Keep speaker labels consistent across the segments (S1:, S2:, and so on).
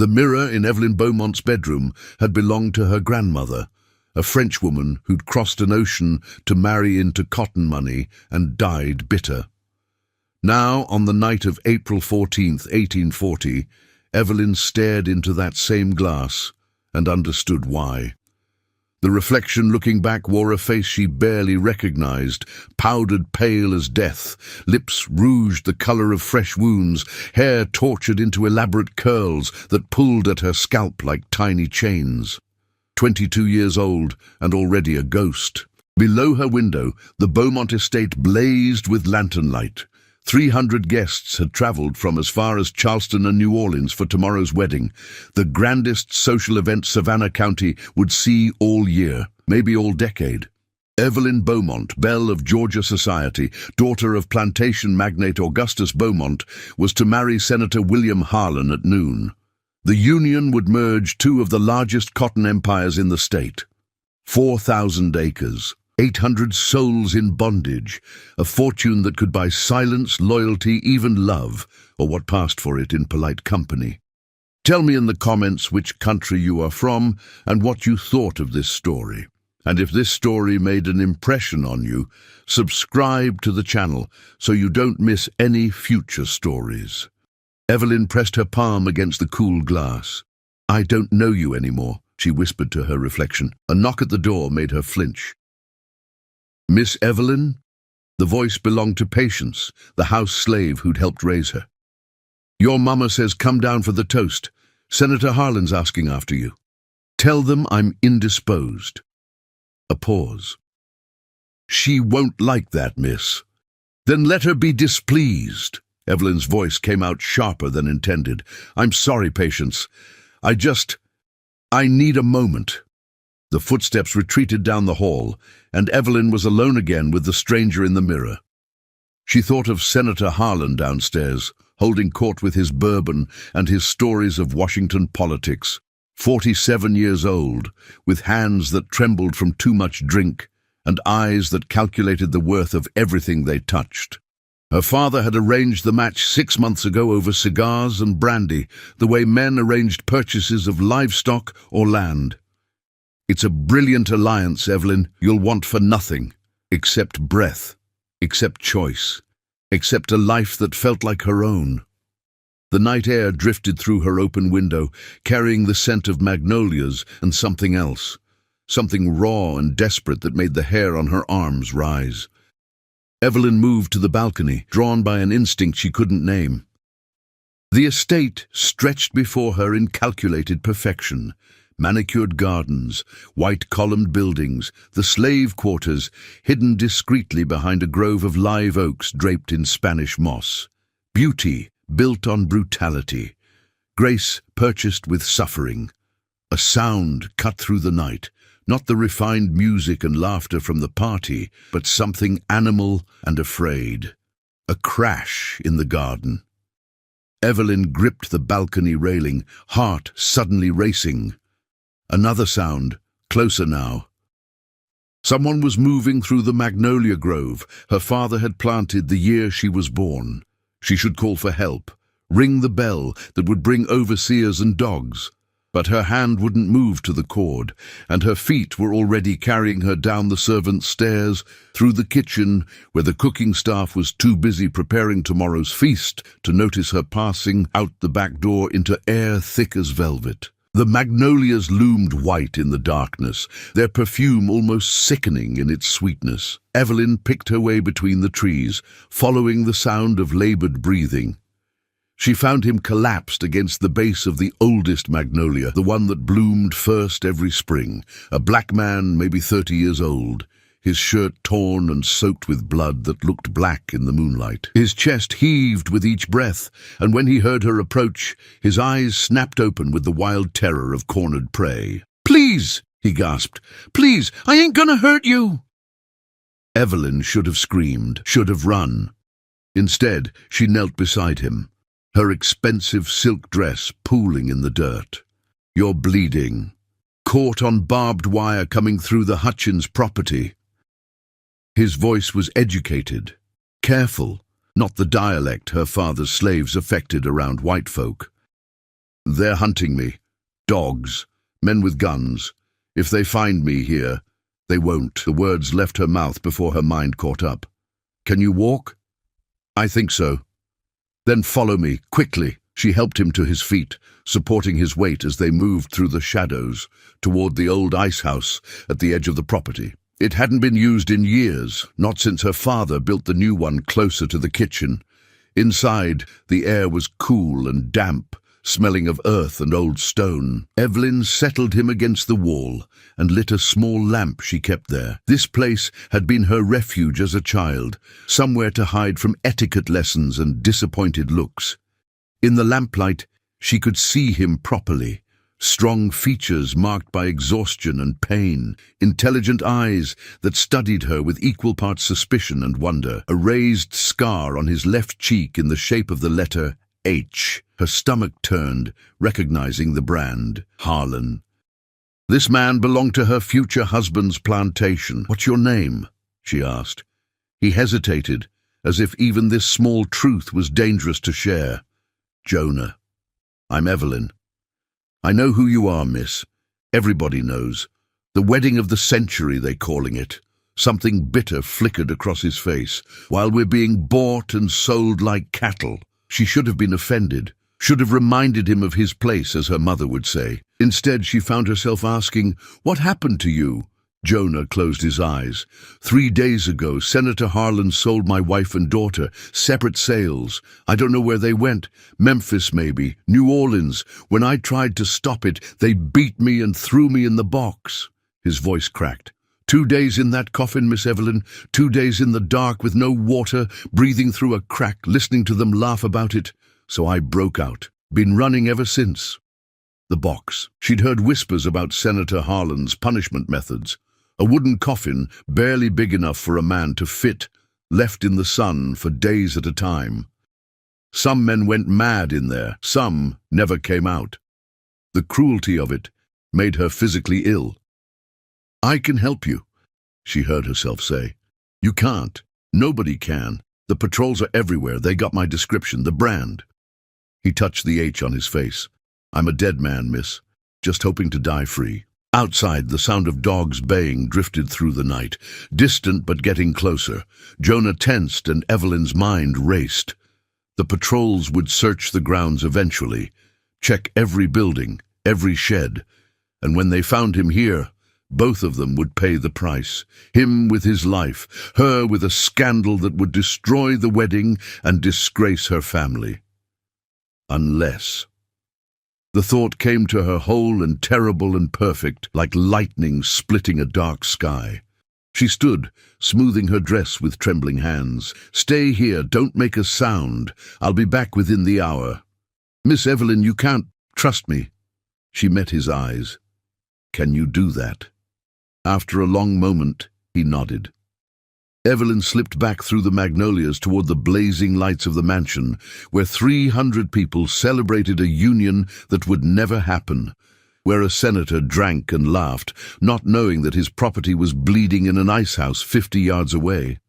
S1: The mirror in Evelyn Beaumont's bedroom had belonged to her grandmother, a Frenchwoman who'd crossed an ocean to marry into cotton money and died bitter. Now, on the night of April 14th, 1840, Evelyn stared into that same glass and understood why. The reflection looking back wore a face she barely recognized, powdered pale as death, lips rouged the color of fresh wounds, hair tortured into elaborate curls that pulled at her scalp like tiny chains. 22 years old and already a ghost. Below her window, the Beaumont estate blazed with lantern light. 300 guests had traveled from as far as Charleston and New Orleans for tomorrow's wedding, the grandest social event Savannah County would see all year, maybe all decade. Evelyn Beaumont, belle of Georgia society, daughter of plantation magnate Augustus Beaumont, was to marry Senator William Harlan at noon. The union would merge two of the largest cotton empires in the state. 4,000 acres. 800 souls in bondage, a fortune that could buy silence, loyalty, even love, or what passed for it in polite company. Tell me in the comments which country you are from and what you thought of this story. And if this story made an impression on you, subscribe to the channel so you don't miss any future stories. Evelyn pressed her palm against the cool glass. "I don't know you anymore," she whispered to her reflection. A knock at the door made her flinch. "Miss Evelyn?" The voice belonged to Patience, the house slave who'd helped raise her. "Your mama says come down for the toast. Senator Harlan's asking after you. Tell them I'm indisposed." A pause. "She won't like that, miss." "Then let her be displeased." Evelyn's voice came out sharper than intended. "I'm sorry, Patience. I need a moment." The footsteps retreated down the hall, and Evelyn was alone again with the stranger in the mirror. She thought of Senator Harlan downstairs, holding court with his bourbon and his stories of Washington politics. 47 years old, with hands that trembled from too much drink, and eyes that calculated the worth of everything they touched. Her father had arranged the match 6 months ago over cigars and brandy, the way men arranged purchases of livestock or land. "It's a brilliant alliance, Evelyn. You'll want for nothing, except breath, except choice, except a life that felt like her own." The night air drifted through her open window, carrying the scent of magnolias and something else, something raw and desperate that made the hair on her arms rise. Evelyn moved to the balcony, drawn by an instinct she couldn't name. The estate stretched before her in calculated perfection. Manicured gardens, white-columned buildings, the slave quarters, hidden discreetly behind a grove of live oaks draped in Spanish moss. Beauty built on brutality. Grace purchased with suffering. A sound cut through the night, not the refined music and laughter from the party, but something animal and afraid. A crash in the garden. Evelyn gripped the balcony railing, heart suddenly racing. Another sound, closer now. Someone was moving through the magnolia grove her father had planted the year she was born. She should call for help, ring the bell that would bring overseers and dogs. But her hand wouldn't move to the cord, and her feet were already carrying her down the servants' stairs, through the kitchen, where the cooking staff was too busy preparing tomorrow's feast to notice her passing out the back door into air thick as velvet. The magnolias loomed white in the darkness, their perfume almost sickening in its sweetness. Evelyn picked her way between the trees, following the sound of labored breathing. She found him collapsed against the base of the oldest magnolia, the one that bloomed first every spring. A black man, maybe 30 years old, his shirt torn and soaked with blood that looked black in the moonlight. His chest heaved with each breath, and when he heard her approach, his eyes snapped open with the wild terror of cornered prey. "Please," he gasped, "please, I ain't gonna hurt you." Evelyn should have screamed, should have run. Instead, she knelt beside him, her expensive silk dress pooling in the dirt. "You're bleeding. Caught on barbed wire coming through the Hutchins property." His voice was educated, careful, not the dialect her father's slaves affected around white folk. They're hunting me. Dogs. Men with guns. If they find me here, they won't. The words left her mouth before her mind caught up. Can you walk? I think so. Then follow me, quickly. She helped him to his feet, supporting his weight as they moved through the shadows toward the old ice house at the edge of the property. It hadn't been used in years, not since her father built the new one closer to the kitchen. Inside, the air was cool and damp, smelling of earth and old stone. Evelyn settled him against the wall and lit a small lamp she kept there. This place had been her refuge as a child, somewhere to hide from etiquette lessons and disappointed looks. In the lamplight, she could see him properly. Strong features marked by exhaustion and pain, intelligent eyes that studied her with equal parts suspicion and wonder, a raised scar on his left cheek in the shape of the letter H. Her stomach turned, recognizing the brand, Harlan. This man belonged to her future husband's plantation. "What's your name?" she asked. He hesitated, as if even this small truth was dangerous to share. "Jonah. I'm Evelyn." "I know who you are, miss. Everybody knows. The wedding of the century, they're calling it." Something bitter flickered across his face. "While we're being bought and sold like cattle." She should have been offended, should have reminded him of his place, as her mother would say. Instead, she found herself asking, "What happened to you?" Jonah closed his eyes. 3 days ago, Senator Harlan sold my wife and daughter, separate sales. I don't know where they went. Memphis, maybe. New Orleans. When I tried to stop it, they beat me and threw me in the box." His voice cracked. 2 days in that coffin, Miss Evelyn. 2 days in the dark with no water, breathing through a crack, listening to them laugh about it. So I broke out. Been running ever since. The box. She'd heard whispers about Senator Harlan's punishment methods. A wooden coffin, barely big enough for a man to fit, left in the sun for days at a time. Some men went mad in there, some never came out. The cruelty of it made her physically ill. "I can help you," she heard herself say. "You can't. Nobody can. The patrols are everywhere. They got my description, the brand." He touched the H on his face. "I'm a dead man, miss. Just hoping to die free." Outside, the sound of dogs baying drifted through the night, distant but getting closer. Jonah tensed and Evelyn's mind raced. The patrols would search the grounds eventually, check every building, every shed, and when they found him here, both of them would pay the price. Him with his life, her with a scandal that would destroy the wedding and disgrace her family. Unless... The thought came to her whole and terrible and perfect, like lightning splitting a dark sky. She stood, smoothing her dress with trembling hands. "Stay here, don't make a sound. I'll be back within the hour." "Miss Evelyn, you can't trust me." She met his eyes. "Can you do that?" After a long moment, he nodded. Evelyn slipped back through the magnolias toward the blazing lights of the mansion, where 300 people celebrated a union that would never happen, where a senator drank and laughed, not knowing that his property was bleeding in an ice house 50 yards away,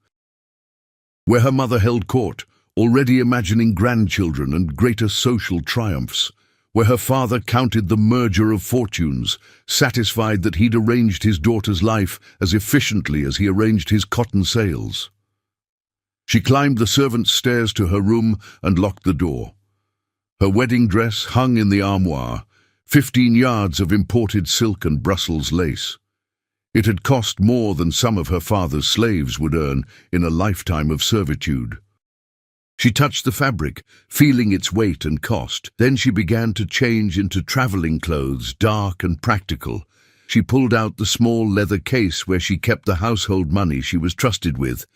S1: where her mother held court, already imagining grandchildren and greater social triumphs, where her father counted the merger of fortunes, satisfied that he'd arranged his daughter's life as efficiently as he arranged his cotton sales. She climbed the servants' stairs to her room and locked the door. Her wedding dress hung in the armoire, 15 yards of imported silk and Brussels lace. It had cost more than some of her father's slaves would earn in a lifetime of servitude. She touched the fabric, feeling its weight and cost. Then she began to change into traveling clothes, dark and practical. She pulled out the small leather case where she kept the household money she was trusted with,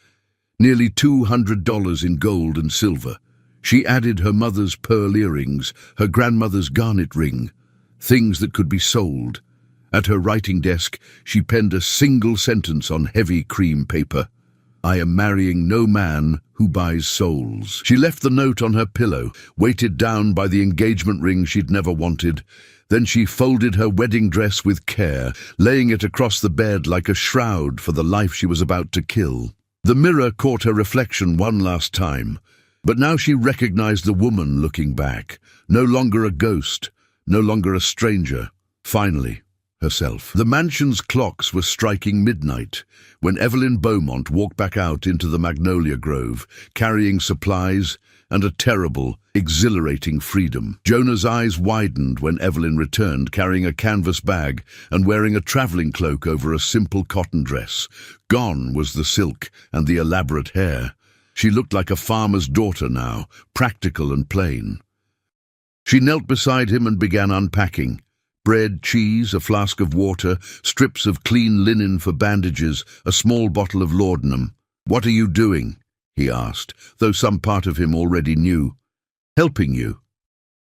S1: nearly $200 in gold and silver. She added her mother's pearl earrings, her grandmother's garnet ring, things that could be sold. At her writing desk, she penned a single sentence on heavy cream paper. "I am marrying no man who buys souls." She left the note on her pillow, weighted down by the engagement ring she'd never wanted. Then she folded her wedding dress with care, laying it across the bed like a shroud for the life she was about to kill. The mirror caught her reflection one last time, but now she recognized the woman looking back, no longer a ghost, no longer a stranger, finally, herself. The mansion's clocks were striking midnight when Evelyn Beaumont walked back out into the magnolia grove, carrying supplies and a terrible, exhilarating freedom. Jonah's eyes widened when Evelyn returned, carrying a canvas bag and wearing a traveling cloak over a simple cotton dress. Gone was the silk and the elaborate hair. She looked like a farmer's daughter now, practical and plain. She knelt beside him and began unpacking. Bread, cheese, a flask of water, strips of clean linen for bandages, a small bottle of laudanum. "What are you doing?" he asked, though some part of him already knew. "Helping you."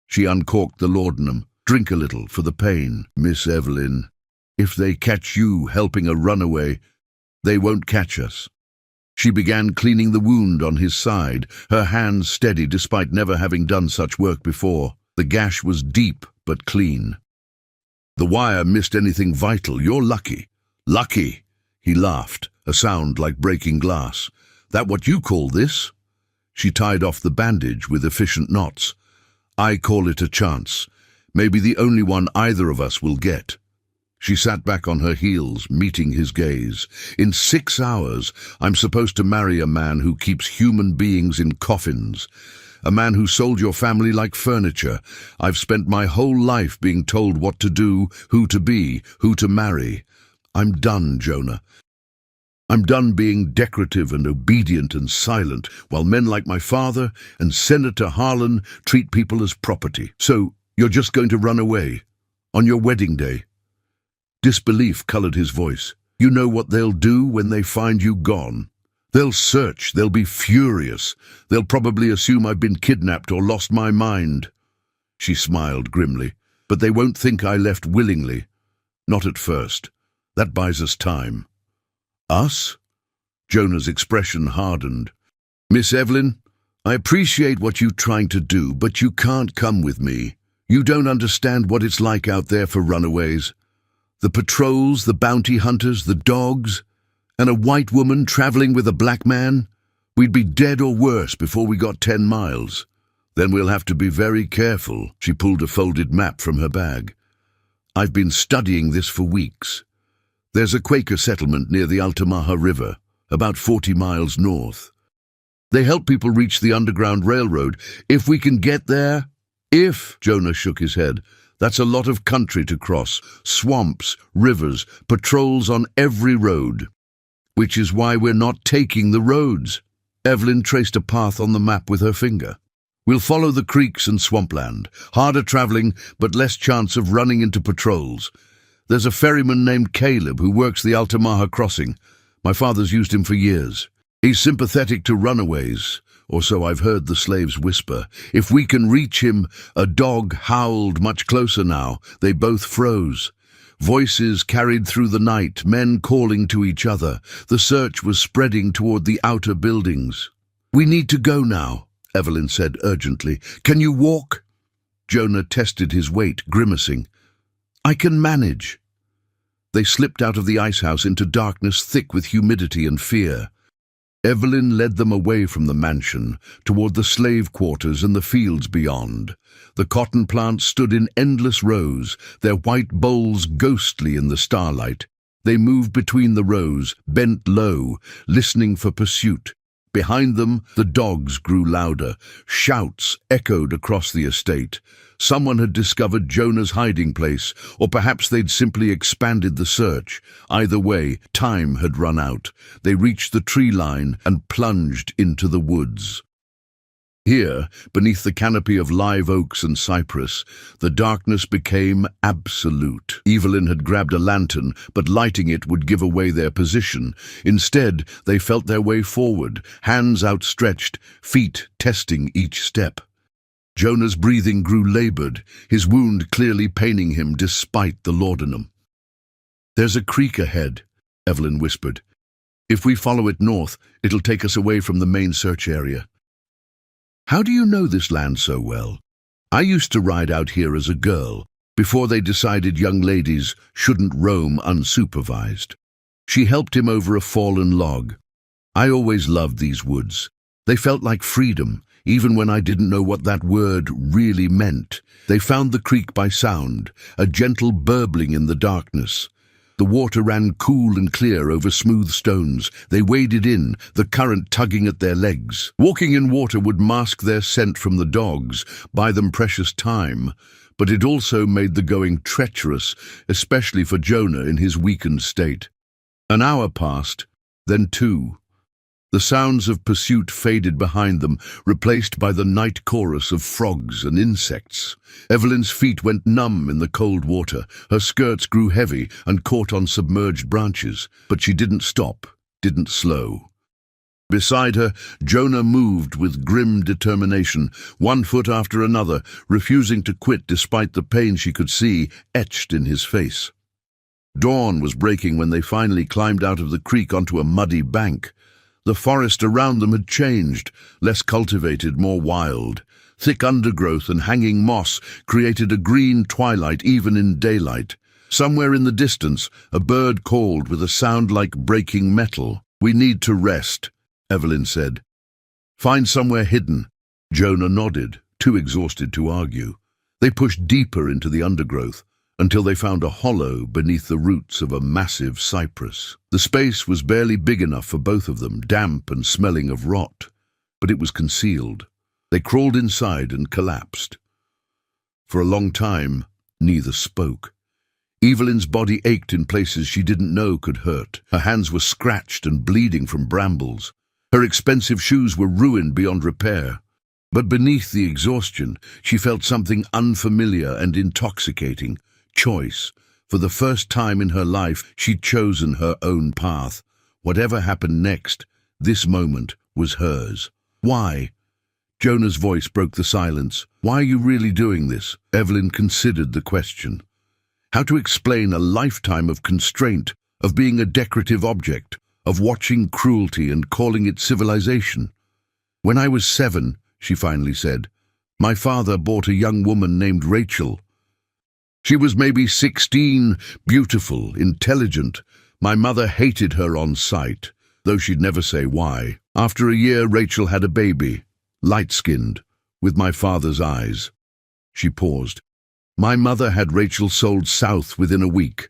S1: She uncorked the laudanum. "Drink a little for the pain, Miss Evelyn. If they catch you helping a runaway, they won't catch us." She began cleaning the wound on his side, her hands steady despite never having done such work before. The gash was deep but clean. "The wire missed anything vital. You're lucky." "Lucky?" He laughed, a sound like breaking glass. "That what you call this?" She tied off the bandage with efficient knots. "I call it a chance. Maybe the only one either of us will get." She sat back on her heels, meeting his gaze. "In 6 hours, I'm supposed to marry a man who keeps human beings in coffins. A man who sold your family like furniture. I've spent my whole life being told what to do, who to be, who to marry. I'm done, Jonah. I'm done being decorative and obedient and silent, while men like my father and Senator Harlan treat people as property. So, you're just going to run away? On your wedding day?" Disbelief colored his voice. "You know what they'll do when they find you gone? They'll search, they'll be furious. They'll probably assume I've been kidnapped or lost my mind." She smiled grimly. "But they won't think I left willingly. Not at first. That buys us time." "Us?" Jonah's expression hardened. "Miss Evelyn, I appreciate what you're trying to do, but you can't come with me. You don't understand what it's like out there for runaways. The patrols, the bounty hunters, the dogs, and a white woman traveling with a black man. We'd be dead or worse before we got 10 miles. Then we'll have to be very careful." She pulled a folded map from her bag. "I've been studying this for weeks. There's a Quaker settlement near the Altamaha River, about 40 miles north. They help people reach the Underground Railroad. If we can get there..." "If," Jonah shook his head. "That's a lot of country to cross. Swamps, rivers, patrols on every road. Which is why we're not taking the roads." Evelyn traced a path on the map with her finger. "We'll follow the creeks and swampland. Harder traveling, but less chance of running into patrols. There's a ferryman named Caleb who works the Altamaha crossing. My father's used him for years. He's sympathetic to runaways, or so I've heard the slaves whisper. If we can reach him..." A dog howled much closer now. They both froze. Voices carried through the night, men calling to each other. The search was spreading toward the outer buildings. "We need to go now," Evelyn said urgently. "Can you walk?" Jonah tested his weight, grimacing. "I can manage." They slipped out of the icehouse into darkness thick with humidity and fear. Evelyn led them away from the mansion, toward the slave quarters and the fields beyond. The cotton plants stood in endless rows, their white boles ghostly in the starlight. They moved between the rows, bent low, listening for pursuit. Behind them, the dogs grew louder. Shouts echoed across the estate. Someone had discovered Jonah's hiding place, or perhaps they'd simply expanded the search. Either way, time had run out. They reached the tree line and plunged into the woods. Here, beneath the canopy of live oaks and cypress, the darkness became absolute. Evelyn had grabbed a lantern, but lighting it would give away their position. Instead, they felt their way forward, hands outstretched, feet testing each step. Jonah's breathing grew labored, his wound clearly paining him despite the laudanum. "There's a creek ahead," Evelyn whispered. "If we follow it north, it'll take us away from the main search area." "How do you know this land so well?" "I used to ride out here as a girl, before they decided young ladies shouldn't roam unsupervised." She helped him over a fallen log. "I always loved these woods. They felt like freedom, even when I didn't know what that word really meant. They found the creek by sound, a gentle burbling in the darkness. The water ran cool and clear over smooth stones. They waded in, the current tugging at their legs. Walking in water would mask their scent from the dogs, buy them precious time, but it also made the going treacherous, especially for Jonah in his weakened state. An hour passed, then two. The sounds of pursuit faded behind them, replaced by the night chorus of frogs and insects. Evelyn's feet went numb in the cold water. Her skirts grew heavy and caught on submerged branches, but she didn't stop, didn't slow. Beside her, Jonah moved with grim determination, one foot after another, refusing to quit despite the pain she could see etched in his face. Dawn was breaking when they finally climbed out of the creek onto a muddy bank. The forest around them had changed, less cultivated, more wild. Thick undergrowth and hanging moss created a green twilight even in daylight. Somewhere in the distance, a bird called with a sound like breaking metal. "We need to rest," Evelyn said. "Find somewhere hidden." Jonah nodded, too exhausted to argue. They pushed deeper into the undergrowth, until they found a hollow beneath the roots of a massive cypress. The space was barely big enough for both of them, damp and smelling of rot, but it was concealed. They crawled inside and collapsed. For a long time, neither spoke. Evelyn's body ached in places she didn't know could hurt. Her hands were scratched and bleeding from brambles. Her expensive shoes were ruined beyond repair. But beneath the exhaustion, she felt something unfamiliar and intoxicating. Choice. For the first time in her life, she'd chosen her own path. Whatever happened next, this moment was hers. "Why?" Jonah's voice broke the silence. "Why are you really doing this?" Evelyn considered the question. How to explain a lifetime of constraint, of being a decorative object, of watching cruelty and calling it civilization? "When I was 7, she finally said, "my father bought a young woman named Rachel. She was maybe 16, beautiful, intelligent. My mother hated her on sight, though she'd never say why. After a year, Rachel had a baby, light-skinned, with my father's eyes." She paused. "My mother had Rachel sold south within a week,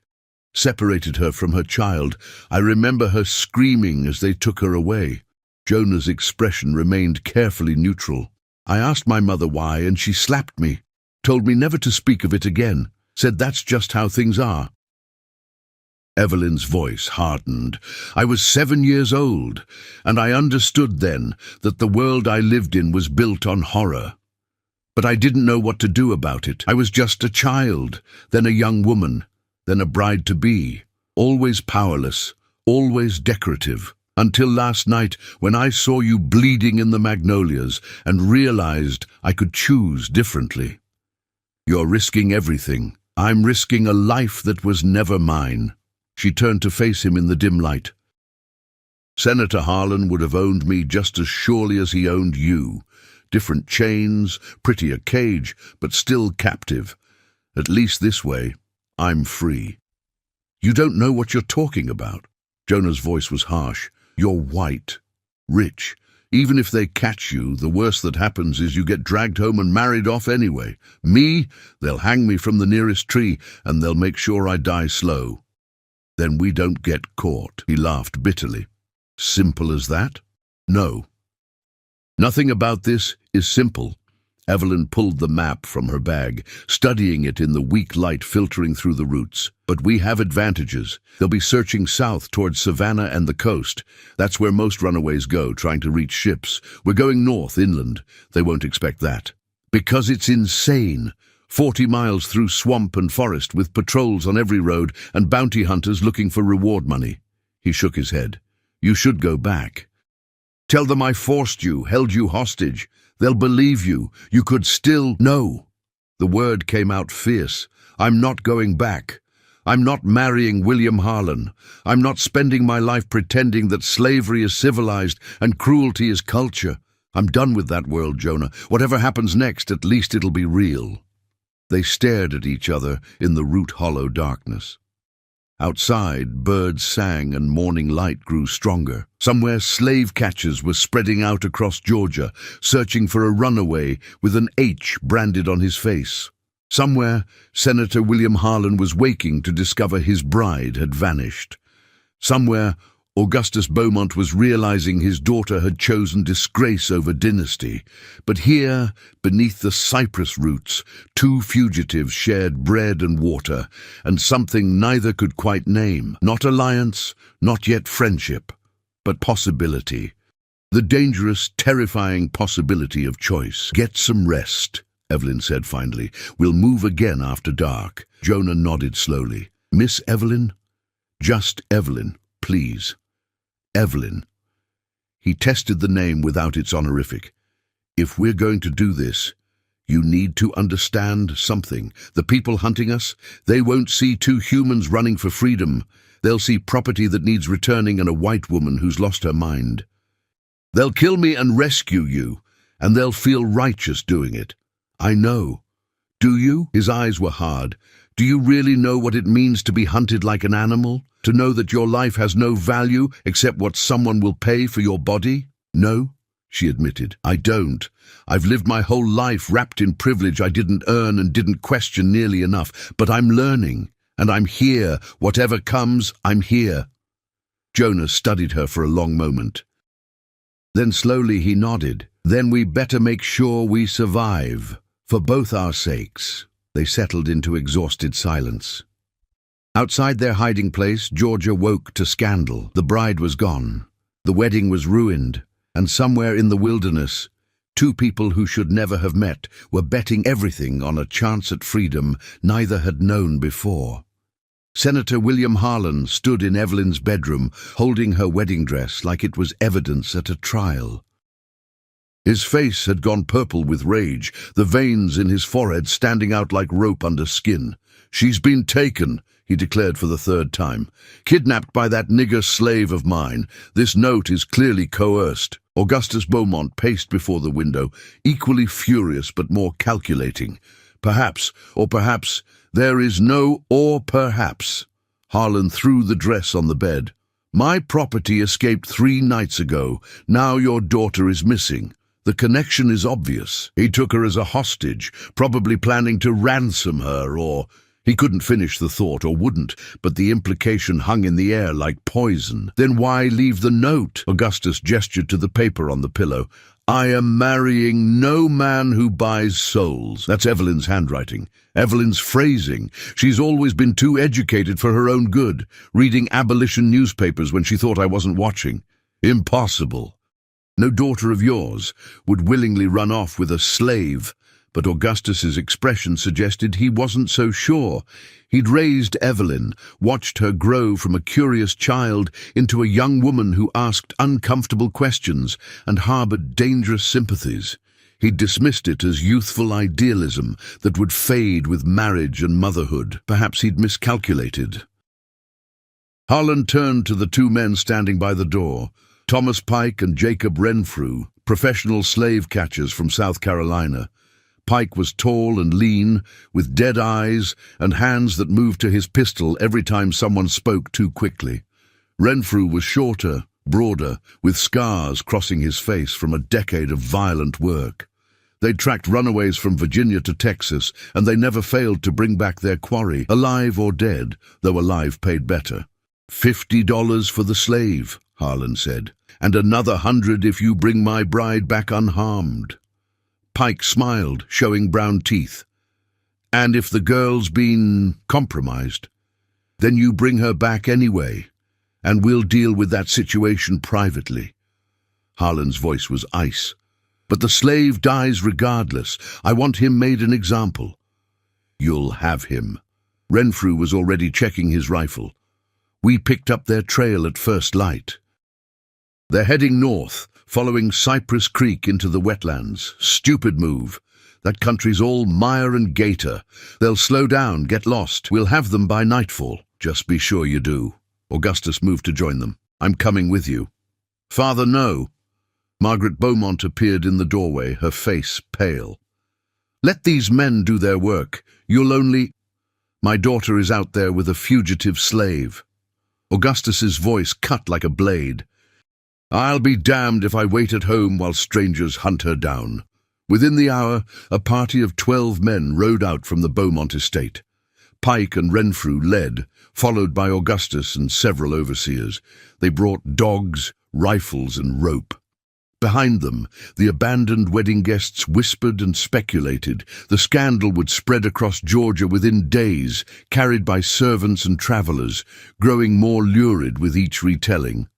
S1: separated her from her child. I remember her screaming as they took her away." Jonah's expression remained carefully neutral. "I asked my mother why, and she slapped me, told me never to speak of it again. Said that's just how things are." Evelyn's voice hardened. "I was 7 years old, and I understood then that the world I lived in was built on horror. But I didn't know what to do about it. I was just a child, then a young woman, then a bride-to-be, always powerless, always decorative, until last night when I saw you bleeding in the magnolias and realized I could choose differently. You're risking everything. I'm risking a life that was never mine." She turned to face him in the dim light. "Senator Harlan would have owned me just as surely as he owned you. Different chains, prettier cage, but still captive. At least this way, I'm free." "You don't know what you're talking about." Jonah's voice was harsh. "You're white, rich. Even if they catch you, the worst that happens is you get dragged home and married off anyway. Me, they'll hang me from the nearest tree, and they'll make sure I die slow. Then we don't get caught." He laughed bitterly. "Simple as that?" "No. Nothing about this is simple." Evelyn pulled the map from her bag, studying it in the weak light filtering through the roots. "But we have advantages. They'll be searching south towards Savannah and the coast. That's where most runaways go, trying to reach ships. We're going north, inland. They won't expect that. Because it's insane. 40 miles through swamp and forest, with patrols on every road and bounty hunters looking for reward money." He shook his head. "You should go back. Tell them I forced you, held you hostage. They'll believe you. You could still—" "No." The word came out fierce. "I'm not going back. I'm not marrying William Harlan. I'm not spending my life pretending that slavery is civilized and cruelty is culture. I'm done with that world, Jonah. Whatever happens next, at least it'll be real." They stared at each other in the root-hollow darkness. Outside, birds sang and morning light grew stronger. Somewhere, slave catchers were spreading out across Georgia, searching for a runaway with an H branded on his face. Somewhere, Senator William Harlan was waking to discover his bride had vanished. Somewhere, Augustus Beaumont was realizing his daughter had chosen disgrace over dynasty. But here, beneath the cypress roots, two fugitives shared bread and water, and something neither could quite name. Not alliance, not yet friendship, but possibility. The dangerous, terrifying possibility of choice. "Get some rest," Evelyn said finally. "We'll move again after dark." Jonah nodded slowly. "Miss Evelyn?" "Just Evelyn, please." Evelyn. He tested the name without its honorific. "If we're going to do this, you need to understand something. The people hunting us, they won't see two humans running for freedom. They'll see property that needs returning and a white woman who's lost her mind. They'll kill me and rescue you, and they'll feel righteous doing it. I know. Do you?" His eyes were hard. "Do you really know what it means to be hunted like an animal? To know that your life has no value except what someone will pay for your body?" "No," she admitted. "I don't. I've lived my whole life wrapped in privilege I didn't earn and didn't question nearly enough. But I'm learning, and I'm here. Whatever comes, I'm here." Jonah studied her for a long moment. Then slowly he nodded. "Then we better make sure we survive, for both our sakes." They settled into exhausted silence. Outside their hiding place, Georgia woke to scandal. The bride was gone. The wedding was ruined. And somewhere in the wilderness, two people who should never have met were betting everything on a chance at freedom neither had known before. Senator William Harlan stood in Evelyn's bedroom, holding her wedding dress like it was evidence at a trial. His face had gone purple with rage, the veins in his forehead standing out like rope under skin. "She's been taken," he declared for the third time. "Kidnapped by that nigger slave of mine. This note is clearly coerced." Augustus Beaumont paced before the window, equally furious but more calculating. "Perhaps, or perhaps, there is no or perhaps." Harlan threw the dress on the bed. "My property escaped 3 nights ago. Now your daughter is missing. The connection is obvious. He took her as a hostage, probably planning to ransom her, or..." He couldn't finish the thought, or wouldn't, but the implication hung in the air like poison. "Then why leave the note?" Augustus gestured to the paper on the pillow. "I am marrying no man who buys souls." That's Evelyn's handwriting. Evelyn's phrasing. She's always been too educated for her own good, reading abolition newspapers when she thought I wasn't watching. Impossible. No daughter of yours would willingly run off with a slave. But Augustus's expression suggested he wasn't so sure. He'd raised Evelyn, watched her grow from a curious child into a young woman who asked uncomfortable questions and harbored dangerous sympathies. He'd dismissed it as youthful idealism that would fade with marriage and motherhood. Perhaps he'd miscalculated. Harlan turned to the 2 men standing by the door, Thomas Pike and Jacob Renfrew, professional slave catchers from South Carolina. Pike was tall and lean, with dead eyes and hands that moved to his pistol every time someone spoke too quickly. Renfrew was shorter, broader, with scars crossing his face from a decade of violent work. They'd tracked runaways from Virginia to Texas, and they never failed to bring back their quarry, alive or dead, though alive paid better. $50 for the slave," Harlan said, "and another 100 if you bring my bride back unharmed." Pike smiled, showing brown teeth. "And if the girl's been compromised, then you bring her back anyway, and we'll deal with that situation privately." Harlan's voice was ice. "But the slave dies regardless. I want him made an example." "You'll have him." Renfrew was already checking his rifle. "We picked up their trail at first light. They're heading north, following Cypress Creek into the wetlands. Stupid move. That country's all mire and gator. They'll slow down, get lost. We'll have them by nightfall. Just be sure you do." Augustus moved to join them. "I'm coming with you." "Father, no." Margaret Beaumont appeared in the doorway, her face pale. "Let these men do their work. You'll only..." My daughter is out there with a fugitive slave." Augustus's voice cut like a blade. "I'll be damned if I wait at home while strangers hunt her down." Within the hour, a party of 12 men rode out from the Beaumont estate. Pike and Renfrew led, followed by Augustus and several overseers. They brought dogs, rifles, and rope. Behind them, the abandoned wedding guests whispered and speculated. The scandal would spread across Georgia within days, carried by servants and travelers, growing more lurid with each retelling.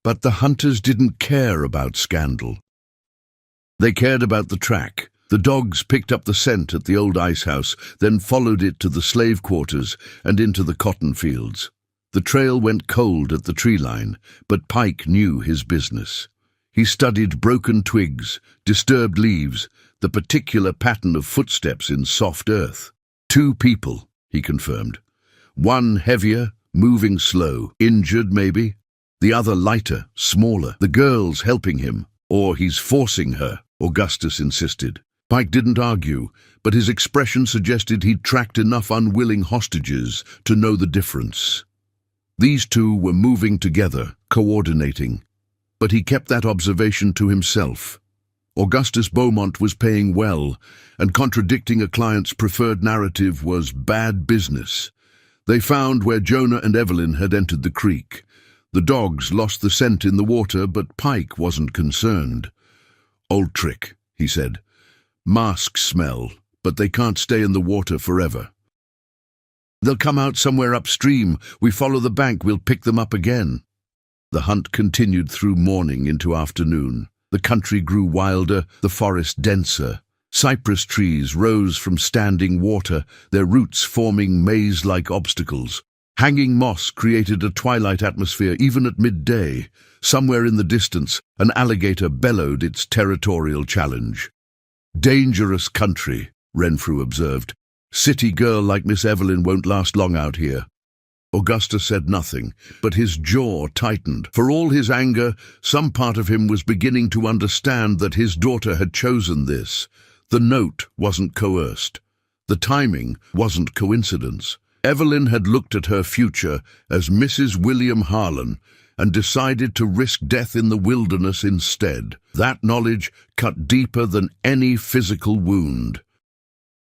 S1: But the hunters didn't care about scandal. They cared about the track. The dogs picked up the scent at the old ice house, then followed it to the slave quarters and into the cotton fields. The trail went cold at the tree line, but Pike knew his business. He studied broken twigs, disturbed leaves, the particular pattern of footsteps in soft earth. 2 people, he confirmed. One heavier, moving slow, injured maybe. The other lighter, smaller. The girl's helping him, or he's forcing her, Augustus insisted. Pike didn't argue, but his expression suggested he'd tracked enough unwilling hostages to know the difference. These 2 were moving together, coordinating. But he kept that observation to himself. Augustus Beaumont was paying well, and contradicting a client's preferred narrative was bad business. They found where Jonah and Evelyn had entered the creek. The dogs lost the scent in the water, but Pike wasn't concerned. "Old trick," he said. "Masks smell, but they can't stay in the water forever. They'll come out somewhere upstream. We follow the bank, we'll pick them up again." The hunt continued through morning into afternoon. The country grew wilder, the forest denser. Cypress trees rose from standing water, their roots forming maze-like obstacles. Hanging moss created a twilight atmosphere even at midday. Somewhere in the distance, an alligator bellowed its territorial challenge. "Dangerous country," Renfrew observed. "City girl like Miss Evelyn won't last long out here." Augustus said nothing, but his jaw tightened. For all his anger, some part of him was beginning to understand that his daughter had chosen this. The note wasn't coerced. The timing wasn't coincidence. Evelyn had looked at her future as Mrs. William Harlan and decided to risk death in the wilderness instead. That knowledge cut deeper than any physical wound.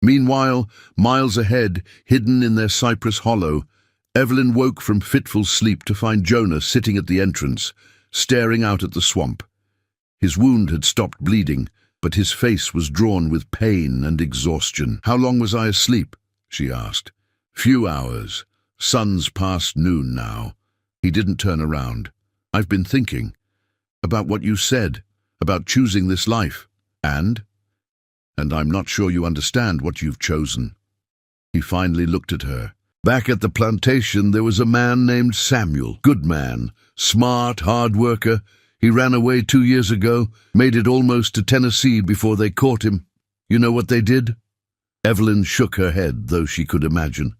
S1: Meanwhile, miles ahead, hidden in their cypress hollow, Evelyn woke from fitful sleep to find Jonah sitting at the entrance, staring out at the swamp. His wound had stopped bleeding, but his face was drawn with pain and exhaustion. "How long was I asleep?" she asked. "Few hours. Sun's past noon now." He didn't turn around. "I've been thinking about what you said, about choosing this life. And I'm not sure you understand what you've chosen." He finally looked at her. "Back at the plantation there was a man named Samuel. Good man, smart, hard worker. He ran away 2 years ago, made it almost to Tennessee before they caught him. You know what they did?" Evelyn shook her head, though she could imagine.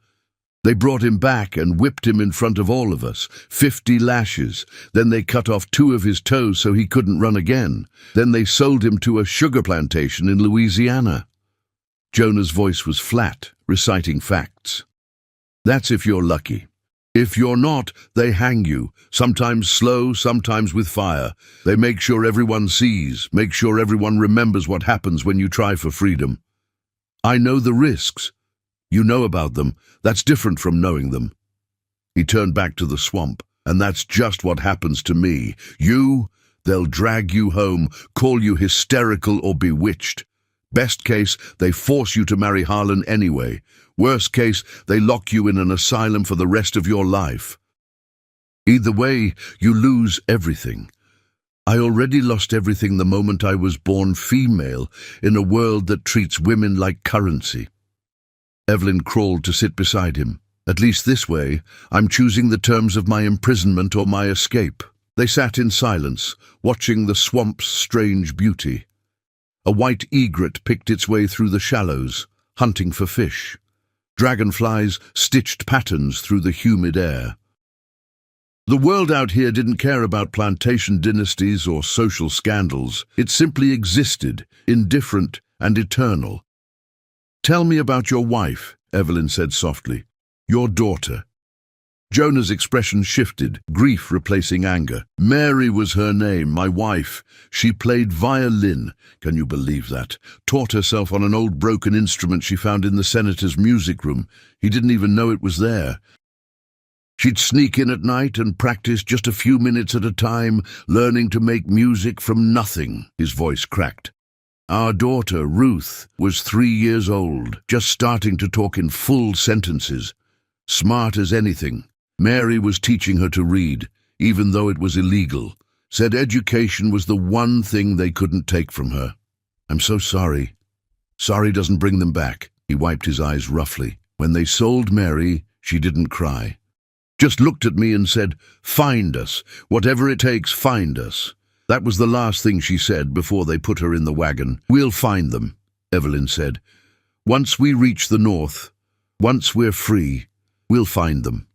S1: "They brought him back and whipped him in front of all of us, 50 lashes. Then they cut off 2 of his toes so he couldn't run again. Then they sold him to a sugar plantation in Louisiana." Jonah's voice was flat, reciting facts. "That's if you're lucky. If you're not, they hang you, sometimes slow, sometimes with fire. They make sure everyone sees, make sure everyone remembers what happens when you try for freedom. I know the risks. You know about them. That's different from knowing them." He turned back to the swamp. "And that's just what happens to me. They'll drag you home, call you hysterical or bewitched. Best case, they force you to marry Harlan anyway. Worst case, they lock you in an asylum for the rest of your life. Either way, you lose everything. I already lost everything the moment I was born female in a world that treats women like currency." Evelyn crawled to sit beside him. "At least this way, I'm choosing the terms of my imprisonment or my escape." They sat in silence, watching the swamp's strange beauty. A white egret picked its way through the shallows, hunting for fish. Dragonflies stitched patterns through the humid air. The world out here didn't care about plantation dynasties or social scandals. It simply existed, indifferent and eternal. "Tell me about your wife," Evelyn said softly. Your daughter. Jonah's expression shifted, grief replacing anger. Mary was her name, my wife. She played violin. Can you believe that? Taught herself on an old broken instrument she found in the senator's music room. He didn't even know it was there. She'd sneak in at night and practice just a few minutes at a time, learning to make music from nothing. His voice cracked. Our daughter, Ruth, was 3 years old, just starting to talk in full sentences. Smart as anything. Mary was teaching her to read, even though it was illegal. Said education was the one thing they couldn't take from her. I'm so sorry. Sorry doesn't bring them back. He wiped his eyes roughly. When they sold Mary, she didn't cry. Just looked at me and said, find us. Whatever it takes, find us. That was the last thing she said before they put her in the wagon. We'll find them, Evelyn said. Once we reach the north, once we're free, we'll find them.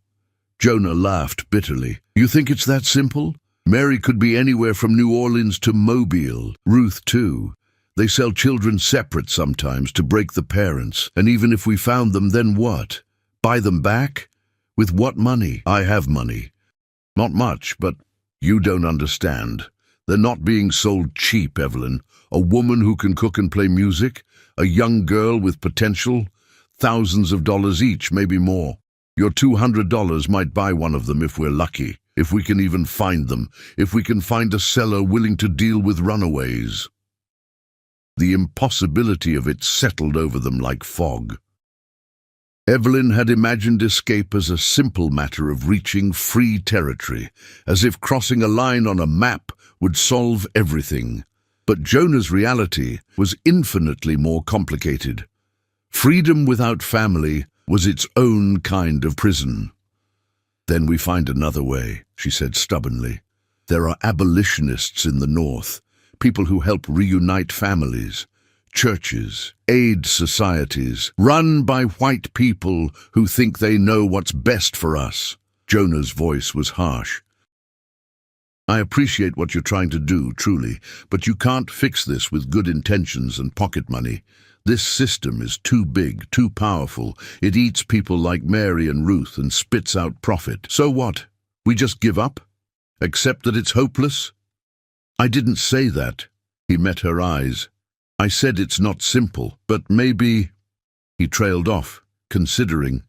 S1: Jonah laughed bitterly. You think it's that simple? Mary could be anywhere from New Orleans to Mobile. Ruth, too. They sell children separate sometimes to break the parents. And even if we found them, then what? Buy them back? With what money? I have money. Not much, but you don't understand. They're not being sold cheap, Evelyn. A woman who can cook and play music, a young girl with potential, thousands of dollars each, maybe more. Your $200 might buy one of them if we're lucky, if we can even find them, if we can find a seller willing to deal with runaways. The impossibility of it settled over them like fog. Evelyn had imagined escape as a simple matter of reaching free territory, as if crossing a line on a map would solve everything. But Jonah's reality was infinitely more complicated. Freedom without family was its own kind of prison. Then we find another way, she said stubbornly. There are abolitionists in the North, people who help reunite families, churches, aid societies, run by white people who think they know what's best for us. Jonah's voice was harsh. I appreciate what you're trying to do, truly, but you can't fix this with good intentions and pocket money. This system is too big, too powerful. It eats people like Mary and Ruth and spits out profit. So what? We just give up? Accept that it's hopeless? I didn't say that. He met her eyes. I said it's not simple, but maybe... He trailed off, considering.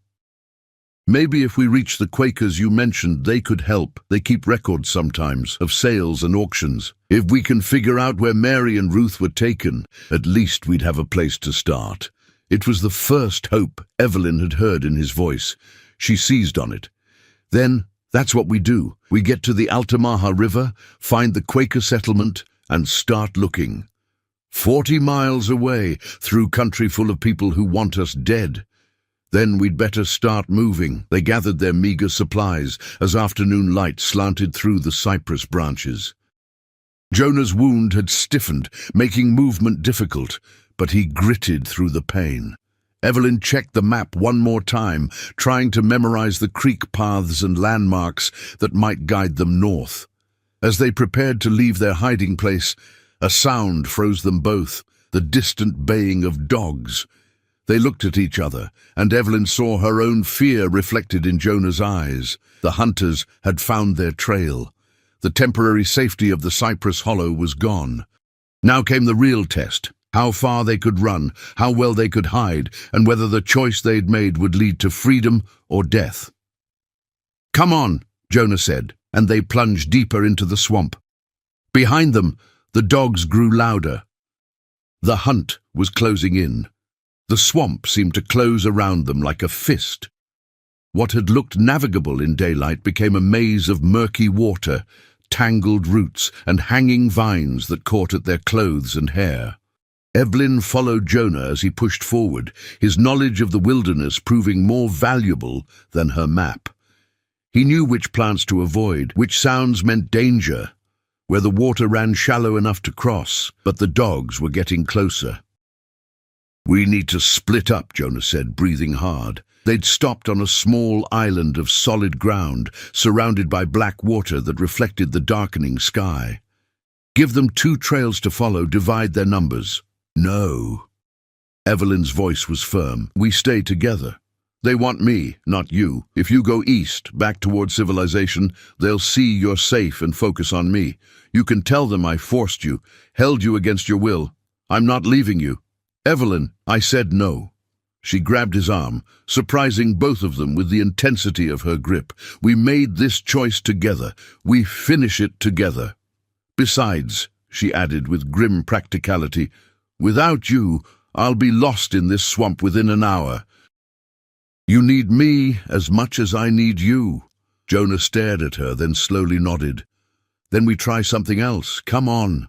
S1: Maybe if we reach the Quakers you mentioned, they could help. They keep records sometimes of sales and auctions. If we can figure out where Mary and Ruth were taken, at least we'd have a place to start. It was the first hope Evelyn had heard in his voice. She seized on it. Then, that's what we do. We get to the Altamaha River, find the Quaker settlement, and start looking. 40 miles away, through country full of people who want us dead. Then we'd better start moving. They gathered their meager supplies as afternoon light slanted through the cypress branches. Jonah's wound had stiffened, making movement difficult, but he gritted through the pain. Evelyn checked the map one more time, trying to memorize the creek paths and landmarks that might guide them north. As they prepared to leave their hiding place, a sound froze them both, the distant baying of dogs. They looked at each other, and Evelyn saw her own fear reflected in Jonah's eyes. The hunters had found their trail. The temporary safety of the cypress hollow was gone. Now came the real test. How far they could run, how well they could hide, and whether the choice they'd made would lead to freedom or death. Come on, Jonah said, and they plunged deeper into the swamp. Behind them, the dogs grew louder. The hunt was closing in. The swamp seemed to close around them like a fist. What had looked navigable in daylight became a maze of murky water, tangled roots, and hanging vines that caught at their clothes and hair. Evelyn followed Jonah as he pushed forward, his knowledge of the wilderness proving more valuable than her map. He knew which plants to avoid, which sounds meant danger, where the water ran shallow enough to cross, but the dogs were getting closer. We need to split up, Jonah said, breathing hard. They'd stopped on a small island of solid ground, surrounded by black water that reflected the darkening sky. Give them 2 trails to follow, divide their numbers. No. Evelyn's voice was firm. We stay together. They want me, not you. If you go east, back toward civilization, they'll see you're safe and focus on me. You can tell them I forced you, held you against your will. I'm not leaving you. Evelyn, I said no. She grabbed his arm, surprising both of them with the intensity of her grip. We made this choice together. We finish it together. Besides, she added with grim practicality, without you, I'll be lost in this swamp within an hour. You need me as much as I need you. Jonah stared at her, then slowly nodded. Then we try something else. Come on.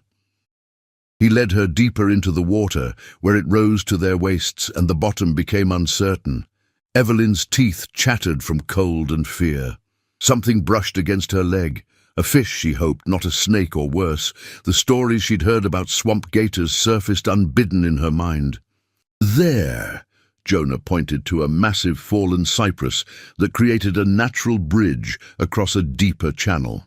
S1: He led her deeper into the water, where it rose to their waists and the bottom became uncertain. Evelyn's teeth chattered from cold and fear. Something brushed against her leg. A fish, she hoped, not a snake or worse. The stories she'd heard about swamp gators surfaced unbidden in her mind. There, Jonah pointed to a massive fallen cypress that created a natural bridge across a deeper channel.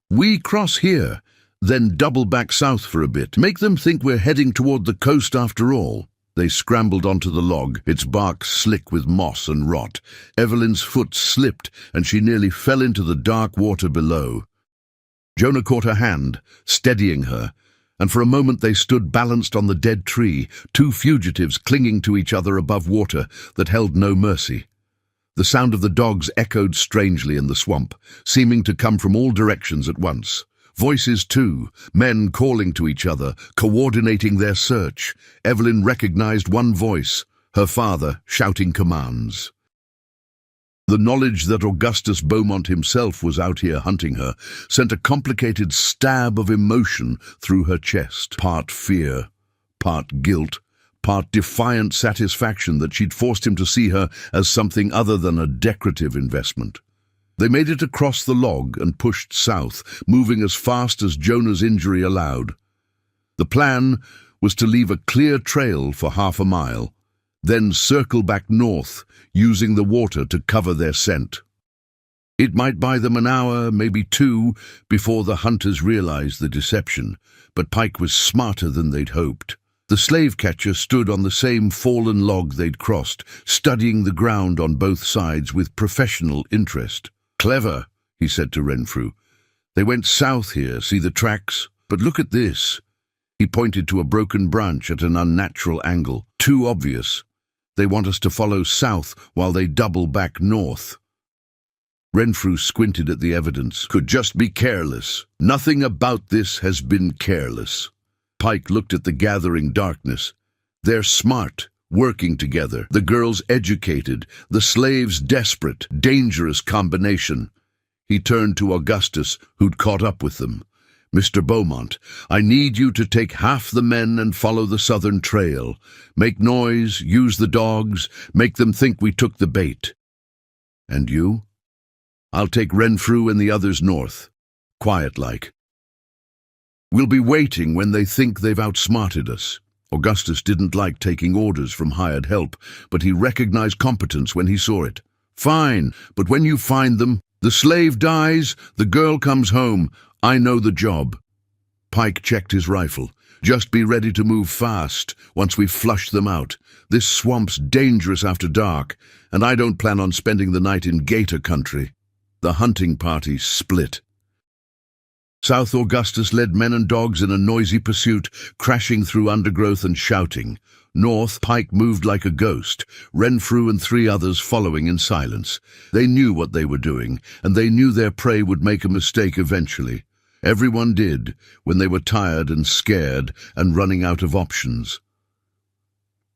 S1: We cross here, then double back south for a bit. Make them think we're heading toward the coast after all. They scrambled onto the log, its bark slick with moss and rot. Evelyn's foot slipped, and she nearly fell into the dark water below. Jonah caught her hand, steadying her, and for a moment they stood balanced on the dead tree, two fugitives clinging to each other above water that held no mercy. The sound of the dogs echoed strangely in the swamp, seeming to come from all directions at once. Voices too, men calling to each other, coordinating their search. Evelyn recognized one voice, her father shouting commands. The knowledge that Augustus Beaumont himself was out here hunting her sent a complicated stab of emotion through her chest. Part fear, part guilt, part defiant satisfaction that she'd forced him to see her as something other than a decorative investment. They made it across the log and pushed south, moving as fast as Jonah's injury allowed. The plan was to leave a clear trail for half a mile, then circle back north, using the water to cover their scent. It might buy them an hour, maybe two, before the hunters realized the deception, but Pike was smarter than they'd hoped. The slave catcher stood on the same fallen log they'd crossed, studying the ground on both sides with professional interest. Clever, he said to Renfrew. They went south here, see the tracks? But look at this. He pointed to a broken branch at an unnatural angle. Too obvious. They want us to follow south while they double back north. Renfrew squinted at the evidence. Could just be careless. Nothing about this has been careless. Pike looked at the gathering darkness. They're smart, working together. The girls educated, the slaves desperate, dangerous combination. He turned to Augustus, who'd caught up with them. Mr. Beaumont, I need you to take half the men and follow the southern trail. Make noise, use the dogs, make them think we took the bait. And you? I'll take Renfrew and the others north. Quiet-like. We'll be waiting when they think they've outsmarted us. Augustus didn't like taking orders from hired help, but he recognized competence when he saw it. Fine, but when you find them, the slave dies, the girl comes home. I know the job. Pike checked his rifle. Just be ready to move fast once we've flushed them out. This swamp's dangerous after dark, and I don't plan on spending the night in gator country. The hunting party split. South Augustus led men and dogs in a noisy pursuit, crashing through undergrowth and shouting. North, Pike moved like a ghost, Renfrew and three others following in silence. They knew what they were doing, and they knew their prey would make a mistake eventually. Everyone did, when they were tired and scared and running out of options.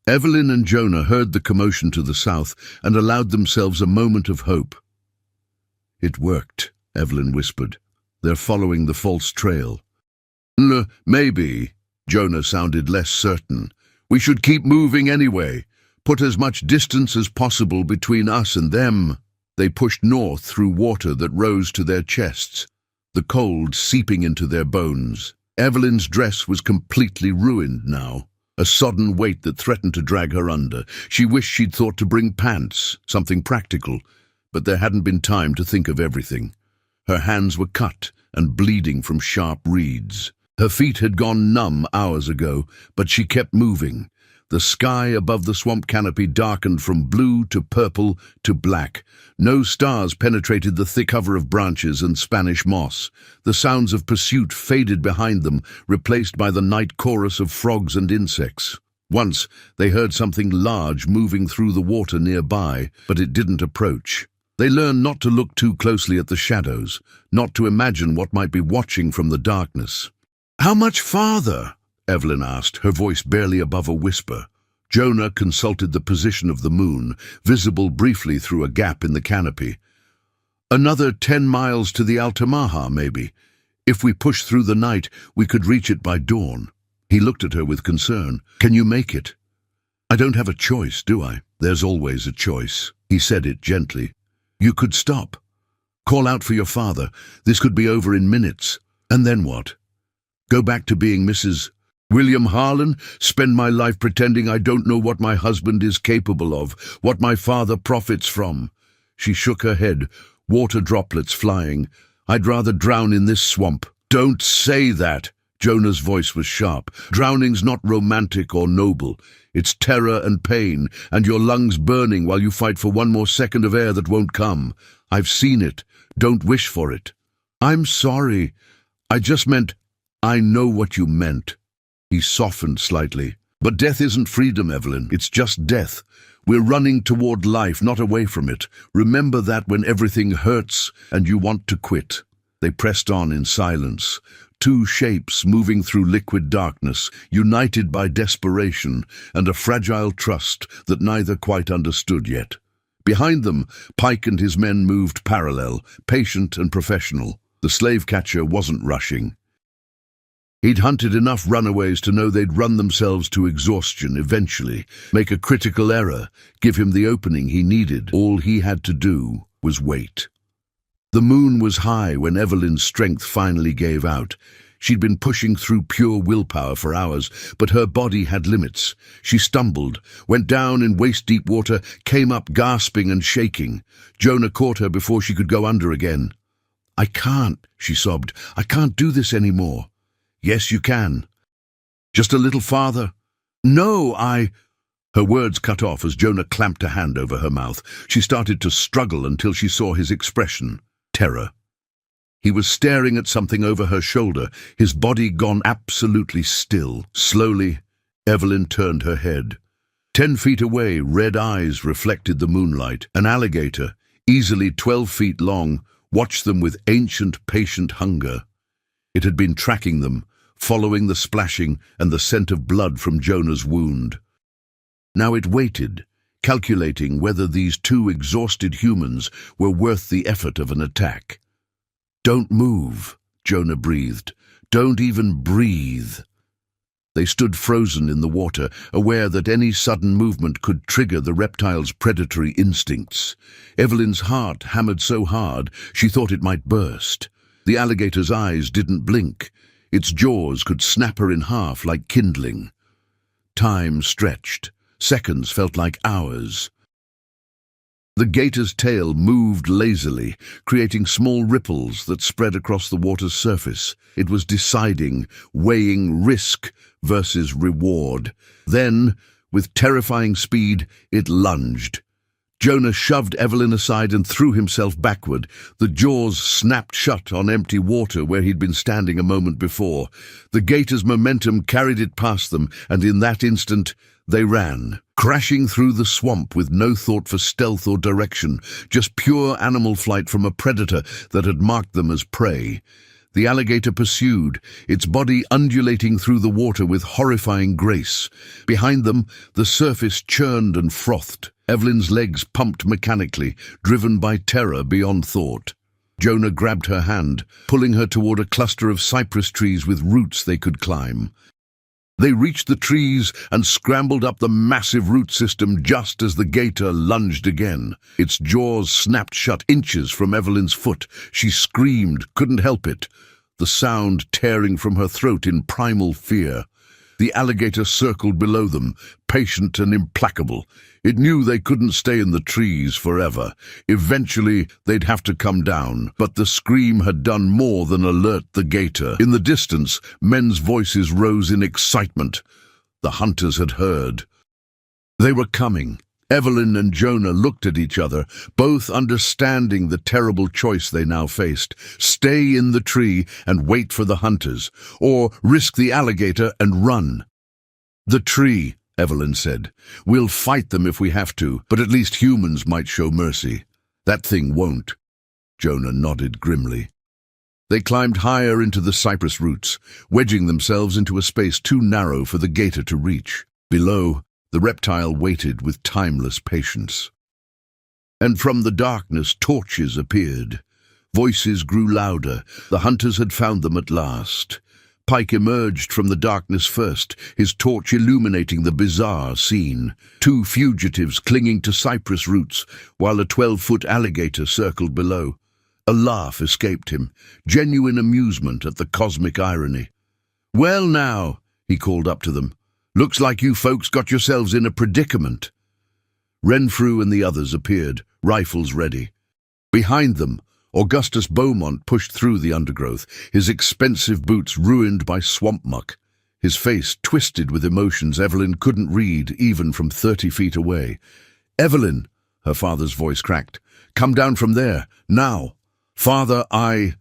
S1: Evelyn and Jonah heard the commotion to the south and allowed themselves a moment of hope. It worked, Evelyn whispered. They're following the false trail. Maybe, Jonah sounded less certain. We should keep moving anyway. Put as much distance as possible between us and them. They pushed north through water that rose to their chests, the cold seeping into their bones. Evelyn's dress was completely ruined now, a sodden weight that threatened to drag her under. She wished she'd thought to bring pants, something practical, but there hadn't been time to think of everything. Her hands were cut and bleeding from sharp reeds. Her feet had gone numb hours ago, but she kept moving. The sky above the swamp canopy darkened from blue to purple to black. No stars penetrated the thick cover of branches and Spanish moss. The sounds of pursuit faded behind them, replaced by the night chorus of frogs and insects. Once, they heard something large moving through the water nearby, but it didn't approach. They learned not to look too closely at the shadows, not to imagine what might be watching from the darkness. "How much farther?" Evelyn asked, her voice barely above a whisper. Jonah consulted the position of the moon, visible briefly through a gap in the canopy. "Another 10 miles to the Altamaha, maybe. If we push through the night, we could reach it by dawn." He looked at her with concern. "Can you make it?" "I don't have a choice, do I?" "There's always a choice." He said it gently. "You could stop. Call out for your father. This could be over in minutes. And then what? Go back to being Mrs. William Harlan? Spend my life pretending I don't know what my husband is capable of, what my father profits from?" She shook her head, water droplets flying. "I'd rather drown in this swamp." "Don't say that!" Jonah's voice was sharp. "Drowning's not romantic or noble. It's terror and pain, and your lungs burning while you fight for one more second of air that won't come. I've seen it. Don't wish for it." "I'm sorry. I just meant—" "I know what you meant." He softened slightly. "But death isn't freedom, Evelyn. It's just death. We're running toward life, not away from it. Remember that when everything hurts and you want to quit." They pressed on in silence. Two shapes moving through liquid darkness, united by desperation and a fragile trust that neither quite understood yet. Behind them, Pike and his men moved parallel, patient and professional. The slave catcher wasn't rushing. He'd hunted enough runaways to know they'd run themselves to exhaustion eventually, make a critical error, give him the opening he needed. All he had to do was wait. The moon was high when Evelyn's strength finally gave out. She'd been pushing through pure willpower for hours, but her body had limits. She stumbled, went down in waist-deep water, came up gasping and shaking. Jonah caught her before she could go under again. "I can't," she sobbed. "I can't do this anymore." "Yes, you can. Just a little farther." "No, I—" Her words cut off as Jonah clamped a hand over her mouth. She started to struggle until she saw his expression. Terror. He was staring at something over her shoulder, his body gone absolutely still. Slowly, Evelyn turned her head. 10 feet away, red eyes reflected the moonlight. An alligator, easily 12 feet long, watched them with ancient, patient hunger. It had been tracking them, following the splashing and the scent of blood from Jonah's wound. Now it waited, calculating whether these two exhausted humans were worth the effort of an attack. "Don't move," Jonah breathed. "Don't even breathe." They stood frozen in the water, aware that any sudden movement could trigger the reptile's predatory instincts. Evelyn's heart hammered so hard she thought it might burst. The alligator's eyes didn't blink. Its jaws could snap her in half like kindling. Time stretched. Seconds felt like hours. The gator's tail moved lazily, creating small ripples that spread across the water's surface. It was deciding, weighing risk versus reward. Then, with terrifying speed, it lunged. Jonah shoved Evelyn aside and threw himself backward. The jaws snapped shut on empty water where he'd been standing a moment before. The gator's momentum carried it past them, and in that instant, they ran, crashing through the swamp with no thought for stealth or direction, just pure animal flight from a predator that had marked them as prey. The alligator pursued, its body undulating through the water with horrifying grace. Behind them, the surface churned and frothed. Evelyn's legs pumped mechanically, driven by terror beyond thought. Jonah grabbed her hand, pulling her toward a cluster of cypress trees with roots they could climb. They reached the trees and scrambled up the massive root system just as the gator lunged again. Its jaws snapped shut inches from Evelyn's foot. She screamed, couldn't help it, the sound tearing from her throat in primal fear. The alligator circled below them, patient and implacable. It knew they couldn't stay in the trees forever. Eventually, they'd have to come down, but the scream had done more than alert the gator. In the distance, men's voices rose in excitement. The hunters had heard. They were coming. Evelyn and Jonah looked at each other, both understanding the terrible choice they now faced. Stay in the tree and wait for the hunters, or risk the alligator and run. The tree, Evelyn said. We'll fight them if we have to, but at least humans might show mercy. That thing won't. Jonah nodded grimly. They climbed higher into the cypress roots, wedging themselves into a space too narrow for the gator to reach. Below, the reptile waited with timeless patience. And from the darkness, torches appeared. Voices grew louder. The hunters had found them at last. Pike emerged from the darkness first, his torch illuminating the bizarre scene. 2 fugitives clinging to cypress roots, while a 12-foot alligator circled below. A laugh escaped him, genuine amusement at the cosmic irony. "Well now," he called up to them, "looks like you folks got yourselves in a predicament." Renfrew and the others appeared, rifles ready. Behind them, Augustus Beaumont pushed through the undergrowth, his expensive boots ruined by swamp muck. His face twisted with emotions Evelyn couldn't read even from 30 feet away. "Evelyn," her father's voice cracked, "come down from there, now." "Father, I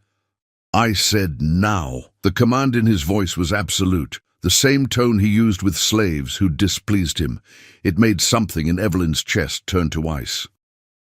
S1: said now." The command in his voice was absolute, the same tone he used with slaves who displeased him. It made something in Evelyn's chest turn to ice.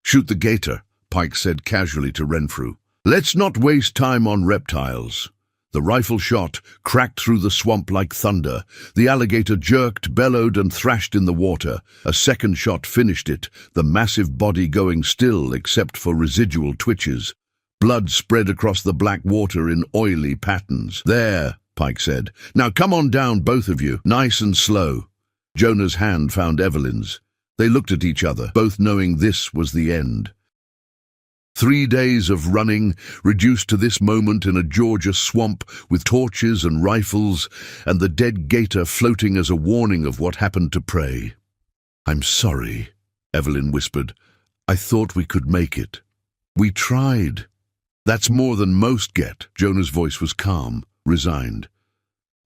S1: "Shoot the gator," Pike said casually to Renfrew. "Let's not waste time on reptiles." The rifle shot cracked through the swamp like thunder. The alligator jerked, bellowed, and thrashed in the water. A second shot finished it, the massive body going still except for residual twitches. Blood spread across the black water in oily patterns. "There," Pike said. "Now come on down, both of you, nice and slow." Jonah's hand found Evelyn's. They looked at each other, both knowing this was the end. 3 days of running, reduced to this moment in a Georgia swamp with torches and rifles, and the dead gator floating as a warning of what happened to prey. "I'm sorry," Evelyn whispered. "I thought we could make it. We tried." "That's more than most get." Jonah's voice was calm, resigned.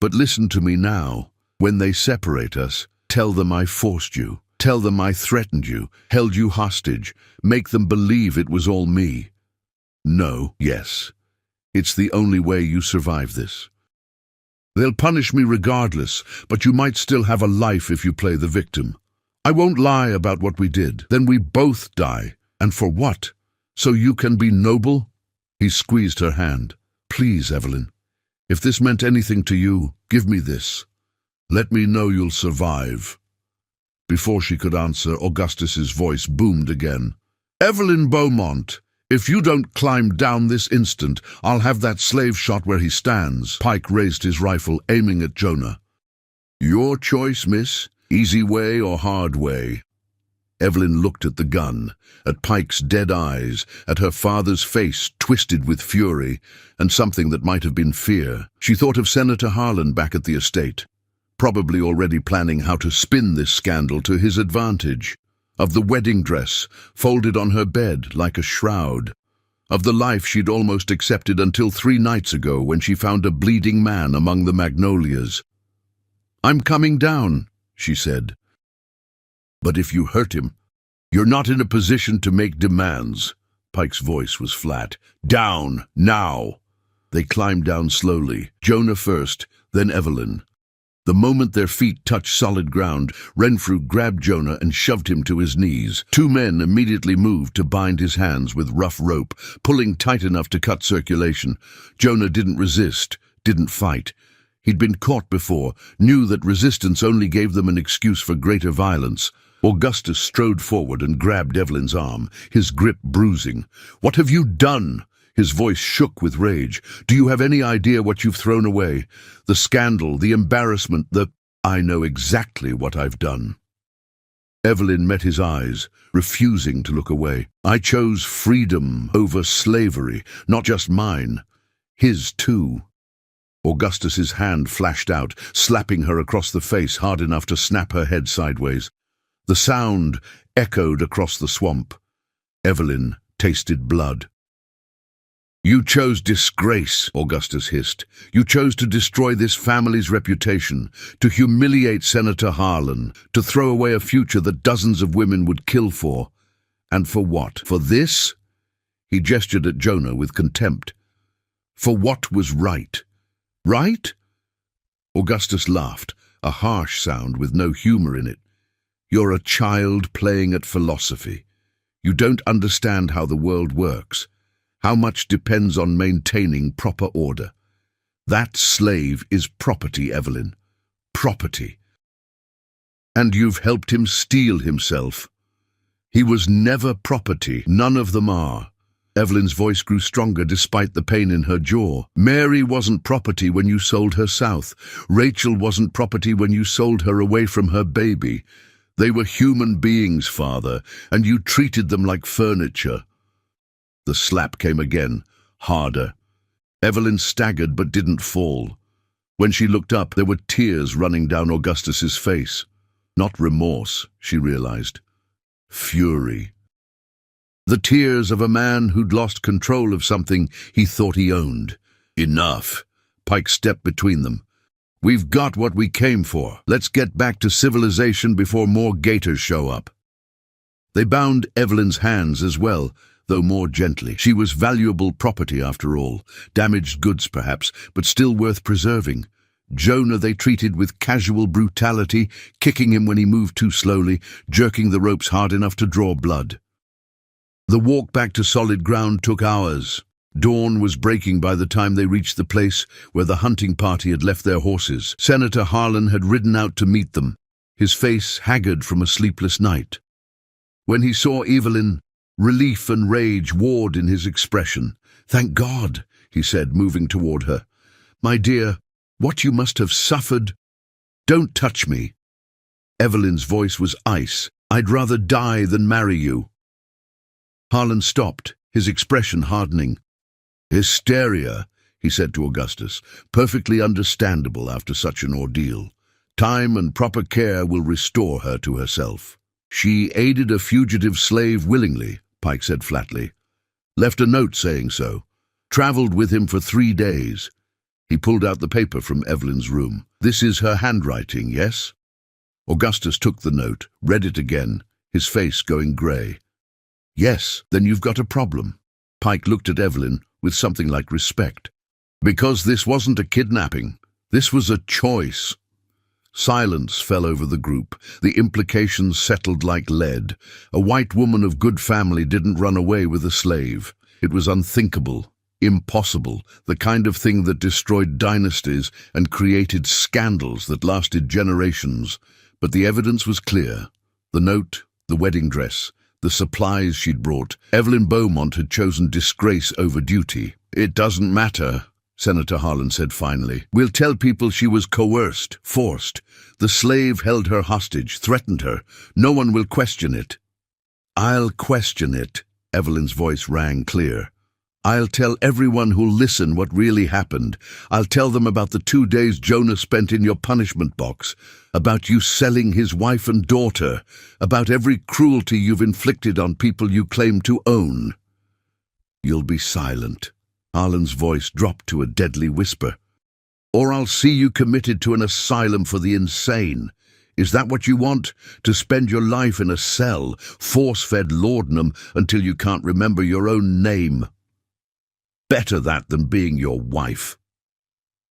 S1: "But listen to me now. When they separate us, tell them I forced you. Tell them I threatened you, held you hostage. Make them believe it was all me." "No, yes. It's the only way you survive this. They'll punish me regardless, but you might still have a life if you play the victim. I won't lie about what we did. Then we both die. And for what? So you can be noble?" He squeezed her hand. "Please, Evelyn, if this meant anything to you, give me this. Let me know you'll survive." Before she could answer, Augustus's voice boomed again. "Evelyn Beaumont, if you don't climb down this instant, I'll have that slave shot where he stands." Pike raised his rifle, aiming at Jonah. "Your choice, miss. Easy way or hard way." Evelyn looked at the gun, at Pike's dead eyes, at her father's face twisted with fury, and something that might have been fear. She thought of Senator Harlan back at the estate, probably already planning how to spin this scandal to his advantage. Of the wedding dress, folded on her bed like a shroud. Of the life she'd almost accepted until 3 nights ago when she found a bleeding man among the magnolias. "I'm coming down," she said. "But if you hurt him, you're not in a position to make demands." Pike's voice was flat. "Down, now." They climbed down slowly, Jonah first, then Evelyn. The moment their feet touched solid ground, Renfrew grabbed Jonah and shoved him to his knees. 2 men immediately moved to bind his hands with rough rope, pulling tight enough to cut circulation. Jonah didn't resist, didn't fight. He'd been caught before, knew that resistance only gave them an excuse for greater violence. Augustus strode forward and grabbed Evelyn's arm, his grip bruising. "What have you done?" His voice shook with rage. "Do you have any idea what you've thrown away? The scandal, the embarrassment, I know exactly what I've done." Evelyn met his eyes, refusing to look away. "I chose freedom over slavery, not just mine. His too." Augustus's hand flashed out, slapping her across the face hard enough to snap her head sideways. The sound echoed across the swamp. Evelyn tasted blood. You chose disgrace, Augustus hissed. You chose to destroy this family's reputation, to humiliate Senator Harlan, to throw away a future that dozens of women would kill for. And for what? For this? He gestured at Jonah with contempt. For what was right? Right? Augustus laughed, a harsh sound with no humor in it. You're a child playing at philosophy. You don't understand how the world works. How much depends on maintaining proper order. That slave is property, Evelyn. Property. And you've helped him steal himself. He was never property. None of them are. Evelyn's voice grew stronger despite the pain in her jaw. Mary wasn't property when you sold her south. Rachel wasn't property when you sold her away from her baby. They were human beings, Father, and you treated them like furniture. The slap came again, harder. Evelyn staggered but didn't fall. When she looked up, there were tears running down Augustus's face. Not remorse, she realized. Fury. The tears of a man who'd lost control of something he thought he owned. Enough. Pike stepped between them. We've got what we came for. Let's get back to civilization before more gators show up. They bound Evelyn's hands as well, though more gently. She was valuable property after all, damaged goods perhaps, but still worth preserving. Jonah they treated with casual brutality, kicking him when he moved too slowly, jerking the ropes hard enough to draw blood. The walk back to solid ground took hours. Dawn was breaking by the time they reached the place where the hunting party had left their horses. Senator Harlan had ridden out to meet them, his face haggard from a sleepless night. When he saw Evelyn, relief and rage warred in his expression. "Thank God," he said, moving toward her. "My dear, what you must have suffered." "Don't touch me." Evelyn's voice was ice. "I'd rather die than marry you." Harlan stopped, his expression hardening. "Hysteria," he said to Augustus, "perfectly understandable after such an ordeal. Time and proper care will restore her to herself." "She aided a fugitive slave willingly," Pike said flatly. "Left a note saying so. Traveled with him for 3 days. He pulled out the paper from Evelyn's room. "This is her handwriting, yes?" Augustus took the note, read it again, his face going grey. "Yes, then you've got a problem." Pike looked at Evelyn with something like respect. "Because this wasn't a kidnapping. This was a choice." Silence fell over the group. The implications settled like lead. A white woman of good family didn't run away with a slave. It was unthinkable, impossible, the kind of thing that destroyed dynasties and created scandals that lasted generations. But the evidence was clear. The note, the wedding dress, the supplies she'd brought. Evelyn Beaumont had chosen disgrace over duty. "It doesn't matter," Senator Harlan said finally. "We'll tell people she was coerced, forced. The slave held her hostage, threatened her. No one will question it." "I'll question it," Evelyn's voice rang clear. "I'll tell everyone who'll listen what really happened. I'll tell them about the 2 days Jonah spent in your punishment box, about you selling his wife and daughter, about every cruelty you've inflicted on people you claim to own." "You'll be silent." Harlan's voice dropped to a deadly whisper. "Or I'll see you committed to an asylum for the insane. Is that what you want? To spend your life in a cell, force-fed laudanum until you can't remember your own name? Better that than being your wife."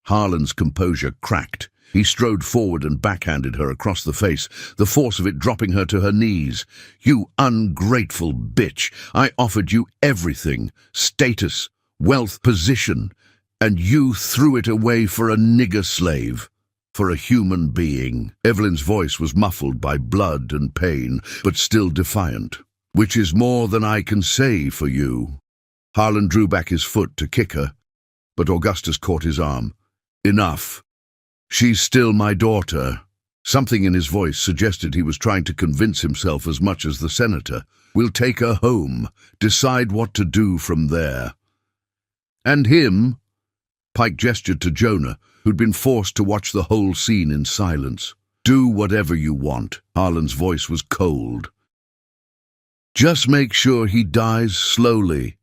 S1: Harlan's composure cracked. He strode forward and backhanded her across the face, the force of it dropping her to her knees. "You ungrateful bitch! I offered you everything, status, wealth, position, and you threw it away for a nigger slave, for a human being." Evelyn's voice was muffled by blood and pain, but still defiant. "Which is more than I can say for you." Harlan drew back his foot to kick her, but Augustus caught his arm. "Enough. She's still my daughter." Something in his voice suggested he was trying to convince himself as much as the senator. "We'll take her home, decide what to do from there." "And him?" Pike gestured to Jonah, who'd been forced to watch the whole scene in silence. "Do whatever you want." Harlan's voice was cold. "Just make sure he dies slowly."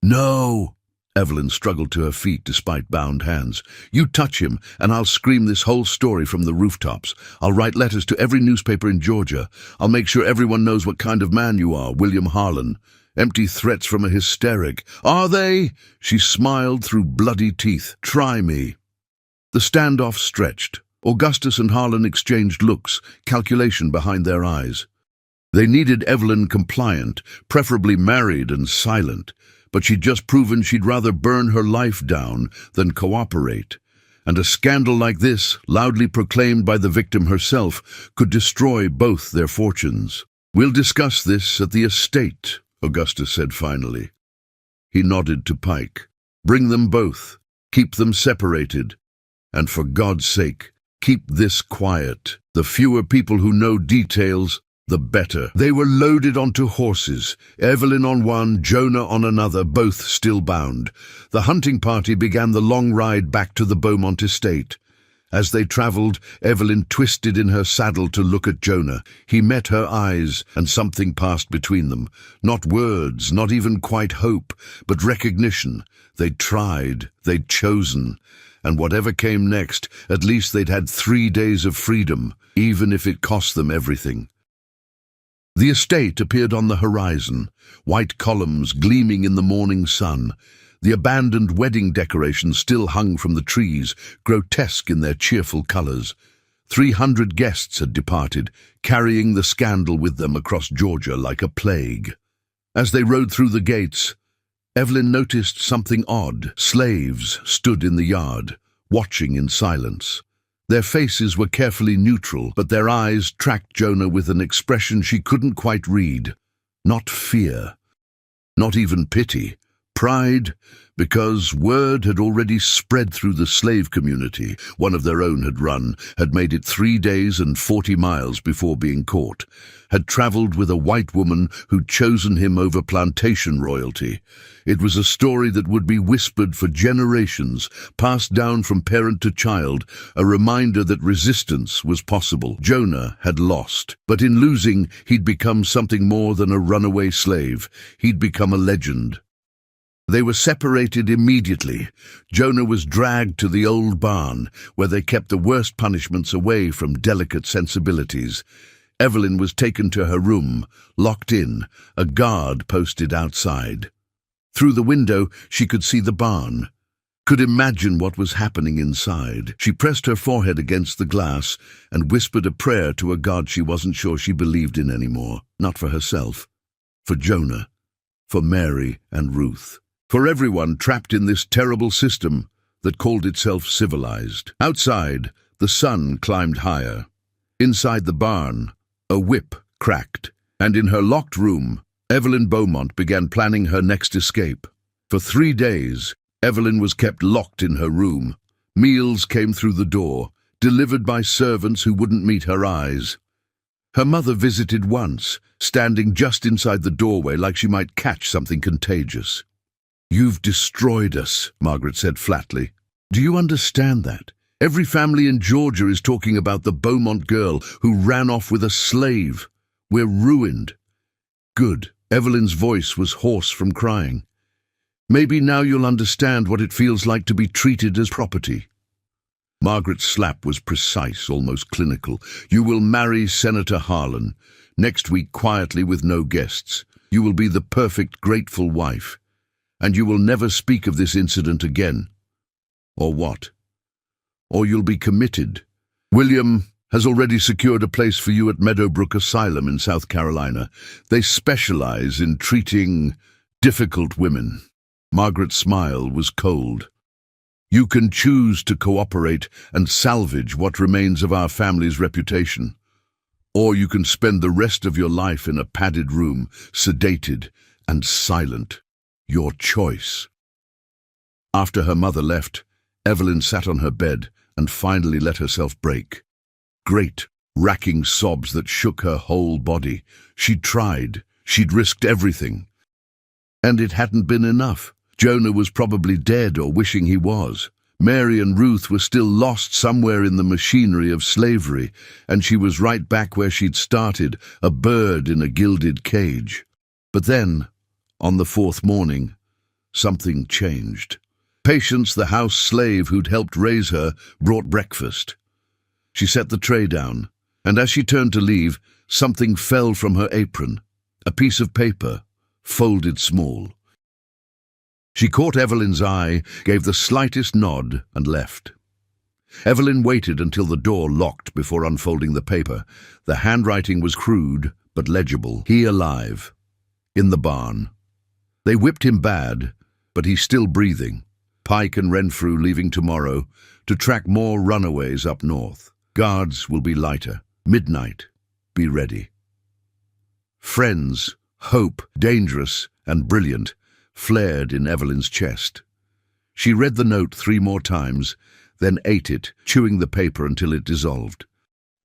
S1: "No!" Evelyn struggled to her feet despite bound hands. "You touch him, and I'll scream this whole story from the rooftops. I'll write letters to every newspaper in Georgia. I'll make sure everyone knows what kind of man you are, William Harlan." Empty threats from a hysteric. "Are they?" She smiled through bloody teeth. "Try me." The standoff stretched. Augustus and Harlan exchanged looks, calculation behind their eyes. They needed Evelyn compliant, preferably married and silent, but she'd just proven she'd rather burn her life down than cooperate. And a scandal like this, loudly proclaimed by the victim herself, could destroy both their fortunes. "We'll discuss this at the estate," Augustus said finally. He nodded to Pike. "Bring them both. Keep them separated. And for God's sake, keep this quiet. The fewer people who know details, the better." They were loaded onto horses, Evelyn on one, Jonah on another, both still bound. The hunting party began the long ride back to the Beaumont estate. As they travelled, Evelyn twisted in her saddle to look at Jonah. He met her eyes, and something passed between them. Not words, not even quite hope, but recognition. They'd tried, they'd chosen. And whatever came next, at least they'd had 3 days of freedom, even if it cost them everything. The estate appeared on the horizon, white columns gleaming in the morning sun. The abandoned wedding decorations still hung from the trees, grotesque in their cheerful colours. 300 guests had departed, carrying the scandal with them across Georgia like a plague. As they rode through the gates, Evelyn noticed something odd. Slaves stood in the yard, watching in silence. Their faces were carefully neutral, but their eyes tracked Jonah with an expression she couldn't quite read. Not fear, not even pity. Pride, because word had already spread through the slave community. One of their own had made it 3 days and 40 miles before being caught, had travelled with a white woman who'd chosen him over plantation royalty. It was a story that would be whispered for generations, passed down from parent to child, a reminder that resistance was possible. Jonah had lost, but in losing, he'd become something more than a runaway slave. He'd become a legend. They were separated immediately. Jonah was dragged to the old barn, where they kept the worst punishments away from delicate sensibilities. Evelyn was taken to her room, locked in, a guard posted outside. Through the window, she could see the barn, could imagine what was happening inside. She pressed her forehead against the glass and whispered a prayer to a God she wasn't sure she believed in anymore. Not for herself, for Jonah, for Mary and Ruth. For everyone trapped in this terrible system that called itself civilized. Outside, the sun climbed higher. Inside the barn, a whip cracked, and in her locked room, Evelyn Beaumont began planning her next escape. For 3 days, Evelyn was kept locked in her room. Meals came through the door, delivered by servants who wouldn't meet her eyes. Her mother visited once, standing just inside the doorway like she might catch something contagious. "You've destroyed us," Margaret said flatly. "Do you understand that? Every family in Georgia is talking about the Beaumont girl who ran off with a slave. We're ruined." "Good." Evelyn's voice was hoarse from crying. "Maybe now you'll understand what it feels like to be treated as property." Margaret's slap was precise, almost clinical. "You will marry Senator Harlan. Next week, quietly, with no guests. You will be the perfect, grateful wife. And you will never speak of this incident again. Or what? Or you'll be committed. William has already secured a place for you at Meadowbrook Asylum in South Carolina. They specialize in treating difficult women." Margaret's smile was cold. "You can choose to cooperate and salvage what remains of our family's reputation. Or you can spend the rest of your life in a padded room, sedated and silent. Your choice." After her mother left, Evelyn sat on her bed and finally let herself break. Great, racking sobs that shook her whole body. She'd tried. She'd risked everything. And it hadn't been enough. Jonah was probably dead or wishing he was. Mary and Ruth were still lost somewhere in the machinery of slavery, and she was right back where she'd started, a bird in a gilded cage. But then, on the 4th morning, something changed. Patience, the house slave who'd helped raise her, brought breakfast. She set the tray down, and as she turned to leave, something fell from her apron, a piece of paper, folded small. She caught Evelyn's eye, gave the slightest nod, and left. Evelyn waited until the door locked before unfolding the paper. The handwriting was crude, but legible. He alive. In the barn. They whipped him bad, but he's still breathing. Pike and Renfrew leaving tomorrow to track more runaways up north. Guards will be lighter. Midnight. Be ready. Friends, hope, dangerous and brilliant, flared in Evelyn's chest. She read the note 3 more times, then ate it, chewing the paper until it dissolved.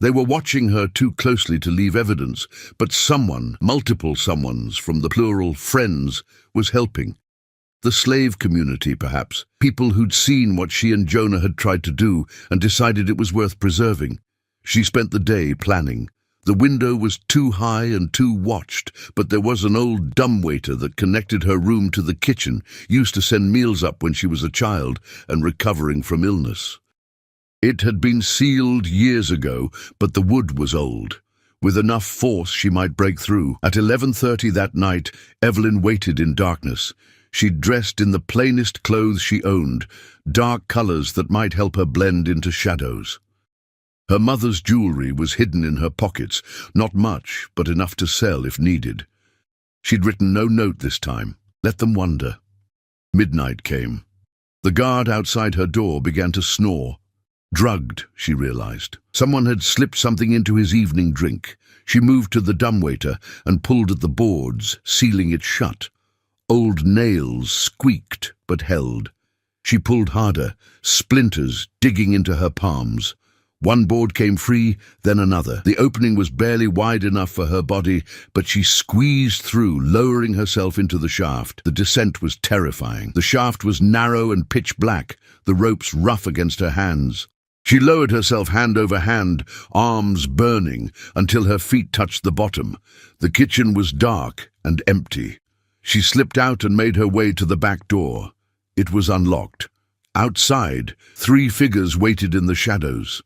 S1: They were watching her too closely to leave evidence, but someone, multiple someones from the plural friends, was helping. The slave community, perhaps, people who'd seen what she and Jonah had tried to do and decided it was worth preserving. She spent the day planning. The window was too high and too watched, but there was an old dumbwaiter that connected her room to the kitchen, used to send meals up when she was a child and recovering from illness. It had been sealed years ago, but the wood was old. With enough force she might break through. At 11:30 that night, Evelyn waited in darkness. She'd dressed in the plainest clothes she owned, dark colors that might help her blend into shadows. Her mother's jewelry was hidden in her pockets, not much, but enough to sell if needed. She'd written no note this time. Let them wonder. Midnight came. The guard outside her door began to snore. Drugged, she realized. Someone had slipped something into his evening drink. She moved to the dumbwaiter and pulled at the boards, sealing it shut. Old nails squeaked but held. She pulled harder, splinters digging into her palms. One board came free, then another. The opening was barely wide enough for her body, but she squeezed through, lowering herself into the shaft. The descent was terrifying. The shaft was narrow and pitch black, the ropes rough against her hands. She lowered herself hand over hand, arms burning, until her feet touched the bottom. The kitchen was dark and empty. She slipped out and made her way to the back door. It was unlocked. Outside, 3 figures waited in the shadows.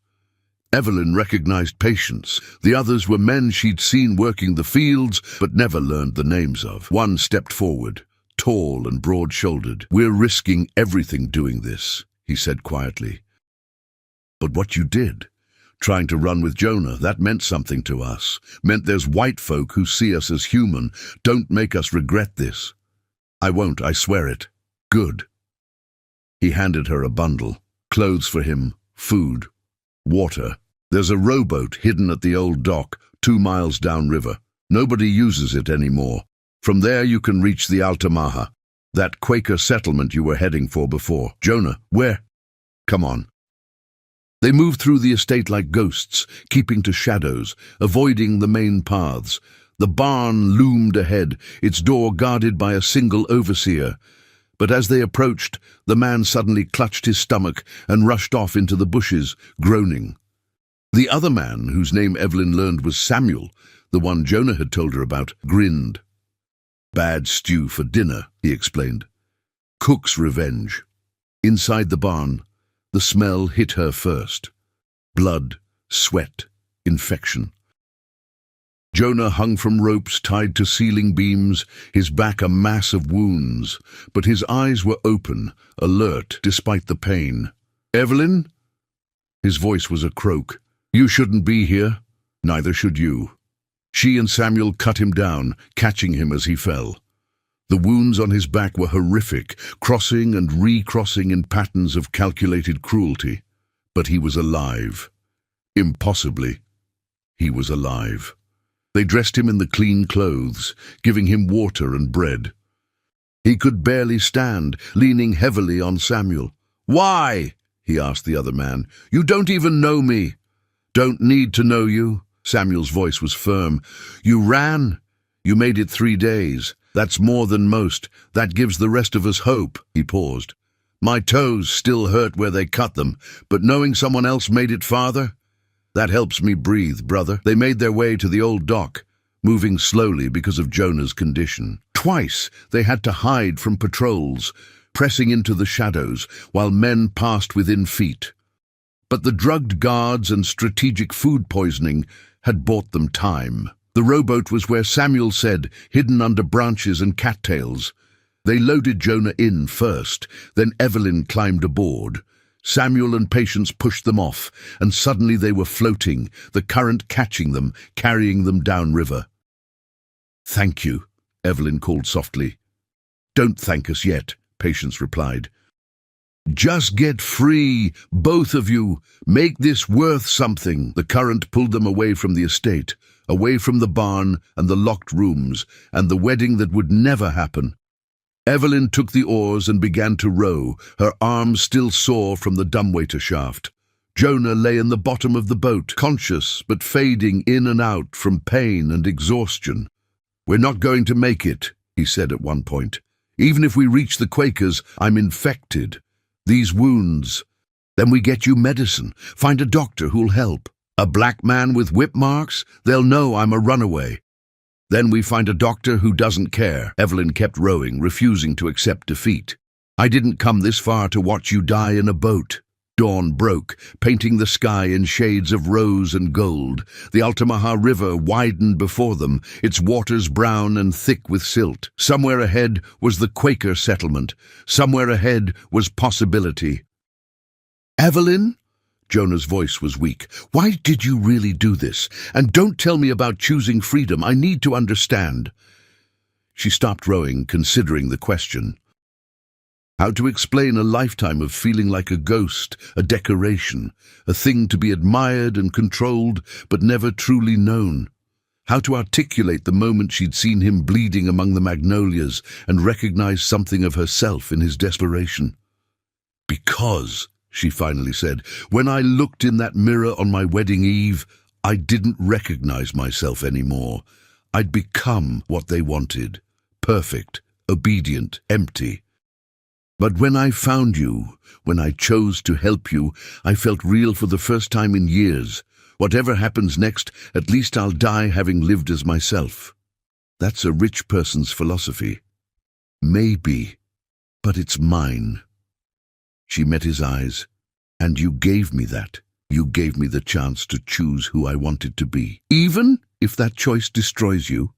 S1: Evelyn recognized Patience. The others were men she'd seen working the fields, but never learned the names of. One stepped forward, tall and broad-shouldered. "We're risking everything doing this," he said quietly. "But what you did, trying to run with Jonah, that meant something to us. Meant there's white folk who see us as human. Don't make us regret this." "I won't, I swear it." "Good." He handed her a bundle. Clothes for him, food, water. "There's a rowboat hidden at the old dock, 2 miles downriver. Nobody uses it anymore. From there you can reach the Altamaha, that Quaker settlement you were heading for before." "Jonah, where?" "Come on." They moved through the estate like ghosts, keeping to shadows, avoiding the main paths. The barn loomed ahead, its door guarded by a single overseer. But as they approached, the man suddenly clutched his stomach and rushed off into the bushes, groaning. The other man, whose name Evelyn learned was Samuel, the one Jonah had told her about, grinned. "Bad stew for dinner," he explained. "Cook's revenge." Inside the barn, the smell hit her first. Blood, sweat, infection. Jonah hung from ropes tied to ceiling beams, his back a mass of wounds, but his eyes were open, alert despite the pain. "Evelyn?" His voice was a croak. "You shouldn't be here. Neither should you." She and Samuel cut him down, catching him as he fell. The wounds on his back were horrific, crossing and recrossing in patterns of calculated cruelty. But he was alive. Impossibly, he was alive. They dressed him in the clean clothes, giving him water and bread. He could barely stand, leaning heavily on Samuel. "Why?" he asked the other man. "You don't even know me." "Don't need to know you." Samuel's voice was firm. "You ran. You made it 3 days. That's more than most. That gives the rest of us hope." He paused. "My toes still hurt where they cut them, but knowing someone else made it farther, that helps me breathe, brother." They made their way to the old dock. moving slowly because of Jonah's condition. Twice they had to hide from patrols, pressing into the shadows while men passed within feet. But the drugged guards and strategic food poisoning had bought them time. The rowboat was where Samuel said, hidden under branches and cattails. They loaded Jonah in first, then Evelyn climbed aboard. Samuel and Patience pushed them off, and suddenly they were floating, the current catching them, carrying them downriver. "Thank you," Evelyn called softly. "Don't thank us yet," Patience replied. "Just get free, both of you. Make this worth something." The current pulled them away from the estate, away from the barn and the locked rooms, and the wedding that would never happen. Evelyn took the oars and began to row, her arms still sore from the dumbwaiter shaft. Jonah lay in the bottom of the boat, conscious but fading in and out from pain and exhaustion. "We're not going to make it," he said at one point. "Even if we reach the Quakers, I'm infected. These wounds. Then we get you medicine. Find a doctor who'll help. A black man with whip marks? They'll know I'm a runaway. Then we find a doctor who doesn't care." Evelyn kept rowing, refusing to accept defeat. "I didn't come this far to watch you die in a boat." Dawn broke, painting the sky in shades of rose and gold. The Altamaha River widened before them, its waters brown and thick with silt. Somewhere ahead was the Quaker settlement. Somewhere ahead was possibility. "Evelyn?" Jonah's voice was weak. "Why did you really do this? And don't tell me about choosing freedom. I need to understand." She stopped rowing, considering the question. How to explain a lifetime of feeling like a ghost, a decoration, a thing to be admired and controlled, but never truly known. How to articulate the moment she'd seen him bleeding among the magnolias and recognize something of herself in his desperation. "Because," she finally said, "when I looked in that mirror on my wedding eve, I didn't recognize myself anymore. I'd become what they wanted. Perfect, obedient, empty. But when I found you, when I chose to help you, I felt real for the first time in years. Whatever happens next, at least I'll die having lived as myself." That's a rich person's philosophy. Maybe, but it's mine. She met his eyes. "And you gave me that. You gave me the chance to choose who I wanted to be. Even if that choice destroys you."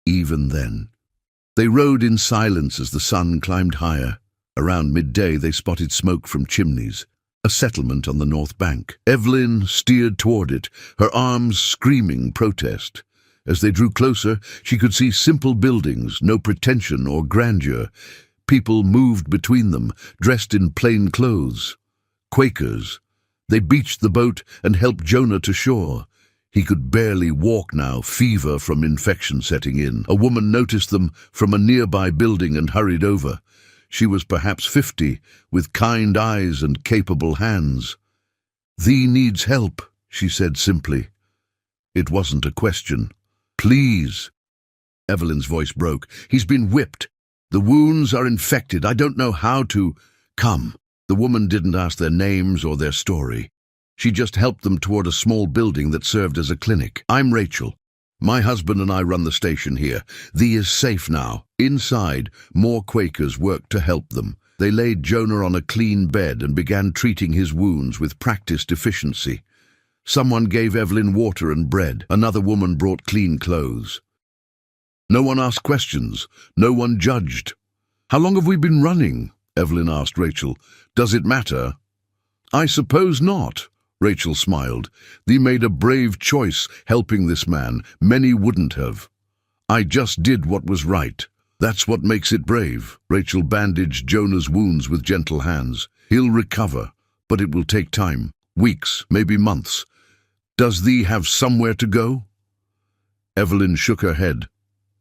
S1: "Even then." They rowed in silence as the sun climbed higher. Around midday they spotted smoke from chimneys, a settlement on the north bank. Evelyn steered toward it, her arms screaming protest. As they drew closer, she could see simple buildings, no pretension or grandeur. People moved between them, dressed in plain clothes. Quakers. They beached the boat and helped Jonah to shore. He could barely walk now, fever from infection setting in. A woman noticed them from a nearby building and hurried over. She was perhaps 50, with kind eyes and capable hands. "Thee needs help," she said simply. It wasn't a question. "Please." Evelyn's voice broke. "He's been whipped. The wounds are infected. I don't know how to—" "Come." The woman didn't ask their names or their story. She just helped them toward a small building that served as a clinic. "I'm Rachel. My husband and I run the station here. Thee is safe now." Inside, more Quakers worked to help them. They laid Jonah on a clean bed and began treating his wounds with practiced efficiency. Someone gave Evelyn water and bread. Another woman brought clean clothes. No one asked questions. No one judged. "How long have we been running?" Evelyn asked Rachel. "Does it matter?" "I suppose not." Rachel smiled. "Thee made a brave choice helping this man. Many wouldn't have. I just did what was right. That's what makes it brave." Rachel bandaged Jonah's wounds with gentle hands. "He'll recover, but it will take time. Weeks, maybe months. Does thee have somewhere to go?" Evelyn shook her head.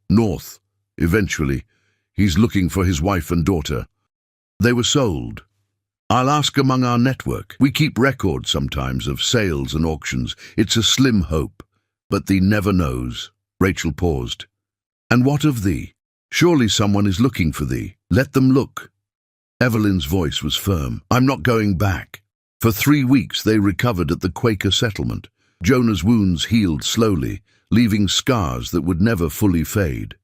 S1: "North, eventually. He's looking for his wife and daughter. They were sold. I'll ask among our network. We keep records sometimes of sales and auctions. It's a slim hope, but thee never knows." Rachel paused. "And what of thee? Surely someone is looking for thee. Let them look." Evelyn's voice was firm. "I'm not going back." For 3 weeks they recovered at the Quaker settlement. Jonah's wounds healed slowly, leaving scars that would never fully fade.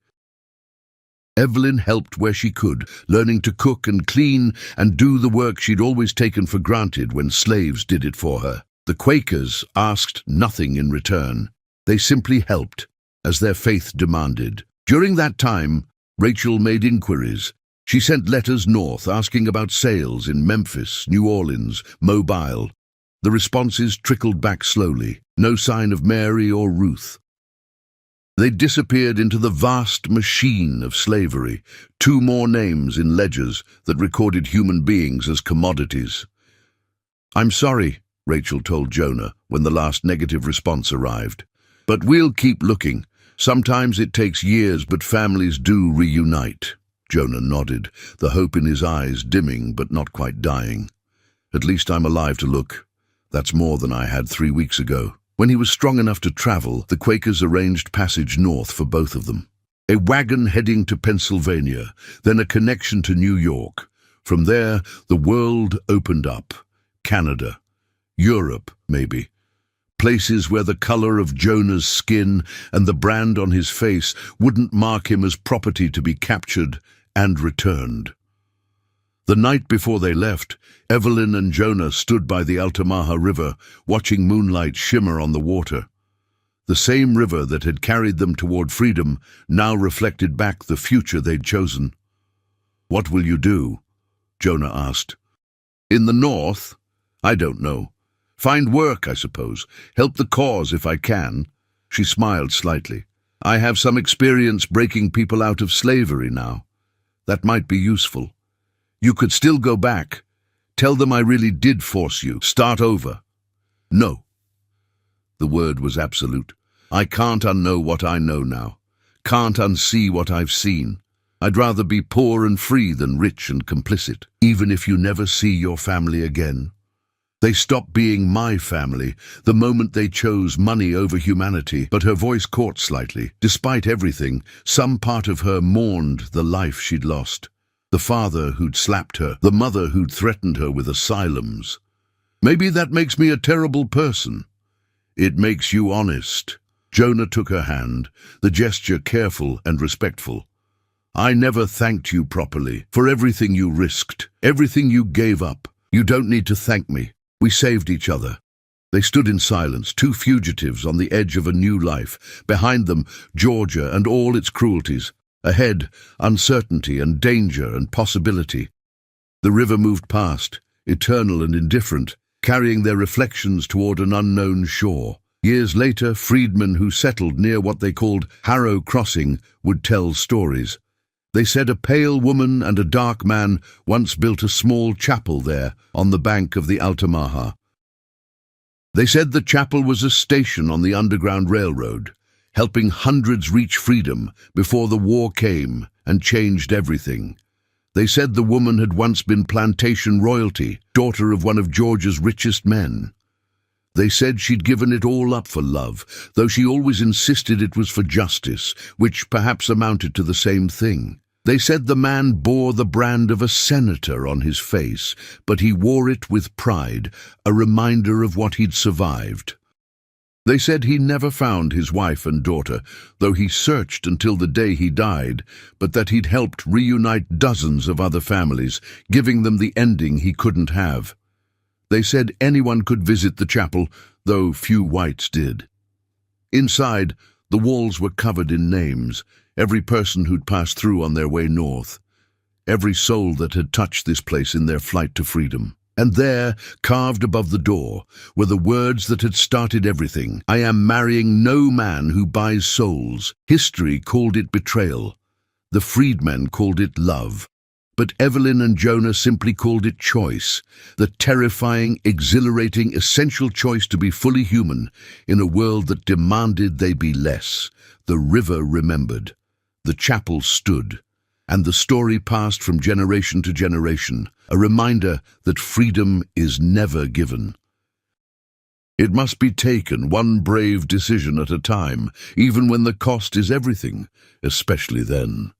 S1: Evelyn helped where she could, learning to cook and clean and do the work she'd always taken for granted when slaves did it for her. The Quakers asked nothing in return. They simply helped, as their faith demanded. During that time, Rachel made inquiries. She sent letters north asking about sales in Memphis, New Orleans, Mobile. The responses trickled back slowly. No sign of Mary or Ruth. They disappeared into the vast machine of slavery, 2 more names in ledgers that recorded human beings as commodities. "I'm sorry," Rachel told Jonah when the last negative response arrived. "But we'll keep looking. Sometimes it takes years, but families do reunite." Jonah nodded, the hope in his eyes dimming but not quite dying. "At least I'm alive to look. That's more than I had 3 weeks ago." When he was strong enough to travel, the Quakers arranged passage north for both of them. A wagon heading to Pennsylvania, then a connection to New York. From there, the world opened up. Canada, Europe, maybe. Places where the color of Jonah's skin and the brand on his face wouldn't mark him as property to be captured and returned. The night before they left, Evelyn and Jonah stood by the Altamaha River, watching moonlight shimmer on the water. The same river that had carried them toward freedom now reflected back the future they'd chosen. "What will you do?" Jonah asked. "In the north? I don't know. Find work, I suppose. Help the cause if I can." She smiled slightly. "I have some experience breaking people out of slavery now. That might be useful. You could still go back. Tell them I really did force you. Start over." "No." The word was absolute. "I can't unknow what I know now. Can't unsee what I've seen. I'd rather be poor and free than rich and complicit, even if you never see your family again." They stopped being my family the moment they chose money over humanity, but her voice caught slightly. Despite everything, some part of her mourned the life she'd lost. The father who'd slapped her, the mother who'd threatened her with asylums. "Maybe that makes me a terrible person." "It makes you honest." Jonah took her hand, the gesture careful and respectful. "I never thanked you properly for everything you risked, everything you gave up. You don't need to thank me. We saved each other." They stood in silence, 2 fugitives on the edge of a new life. Behind them, Georgia and all its cruelties. Ahead, uncertainty and danger and possibility. The river moved past, eternal and indifferent, carrying their reflections toward an unknown shore. Years later, freedmen who settled near what they called Harrow Crossing would tell stories. They said a pale woman and a dark man once built a small chapel there on the bank of the Altamaha. They said the chapel was a station on the Underground Railroad, helping hundreds reach freedom before the war came and changed everything. They said the woman had once been plantation royalty, daughter of one of Georgia's richest men. They said she'd given it all up for love, though she always insisted it was for justice, which perhaps amounted to the same thing. They said the man bore the brand of a senator on his face, but he wore it with pride, a reminder of what he'd survived. They said he never found his wife and daughter, though he searched until the day he died, but that he'd helped reunite dozens of other families, giving them the ending he couldn't have. They said anyone could visit the chapel, though few whites did. Inside, the walls were covered in names, every person who'd passed through on their way north, every soul that had touched this place in their flight to freedom. And there, carved above the door, were the words that had started everything. "I am marrying no man who buys souls." History called it betrayal. The freedmen called it love. But Evelyn and Jonah simply called it choice, the terrifying, exhilarating, essential choice to be fully human in a world that demanded they be less. The river remembered. The chapel stood. And the story passed from generation to generation, a reminder that freedom is never given. It must be taken one brave decision at a time, even when the cost is everything, especially then.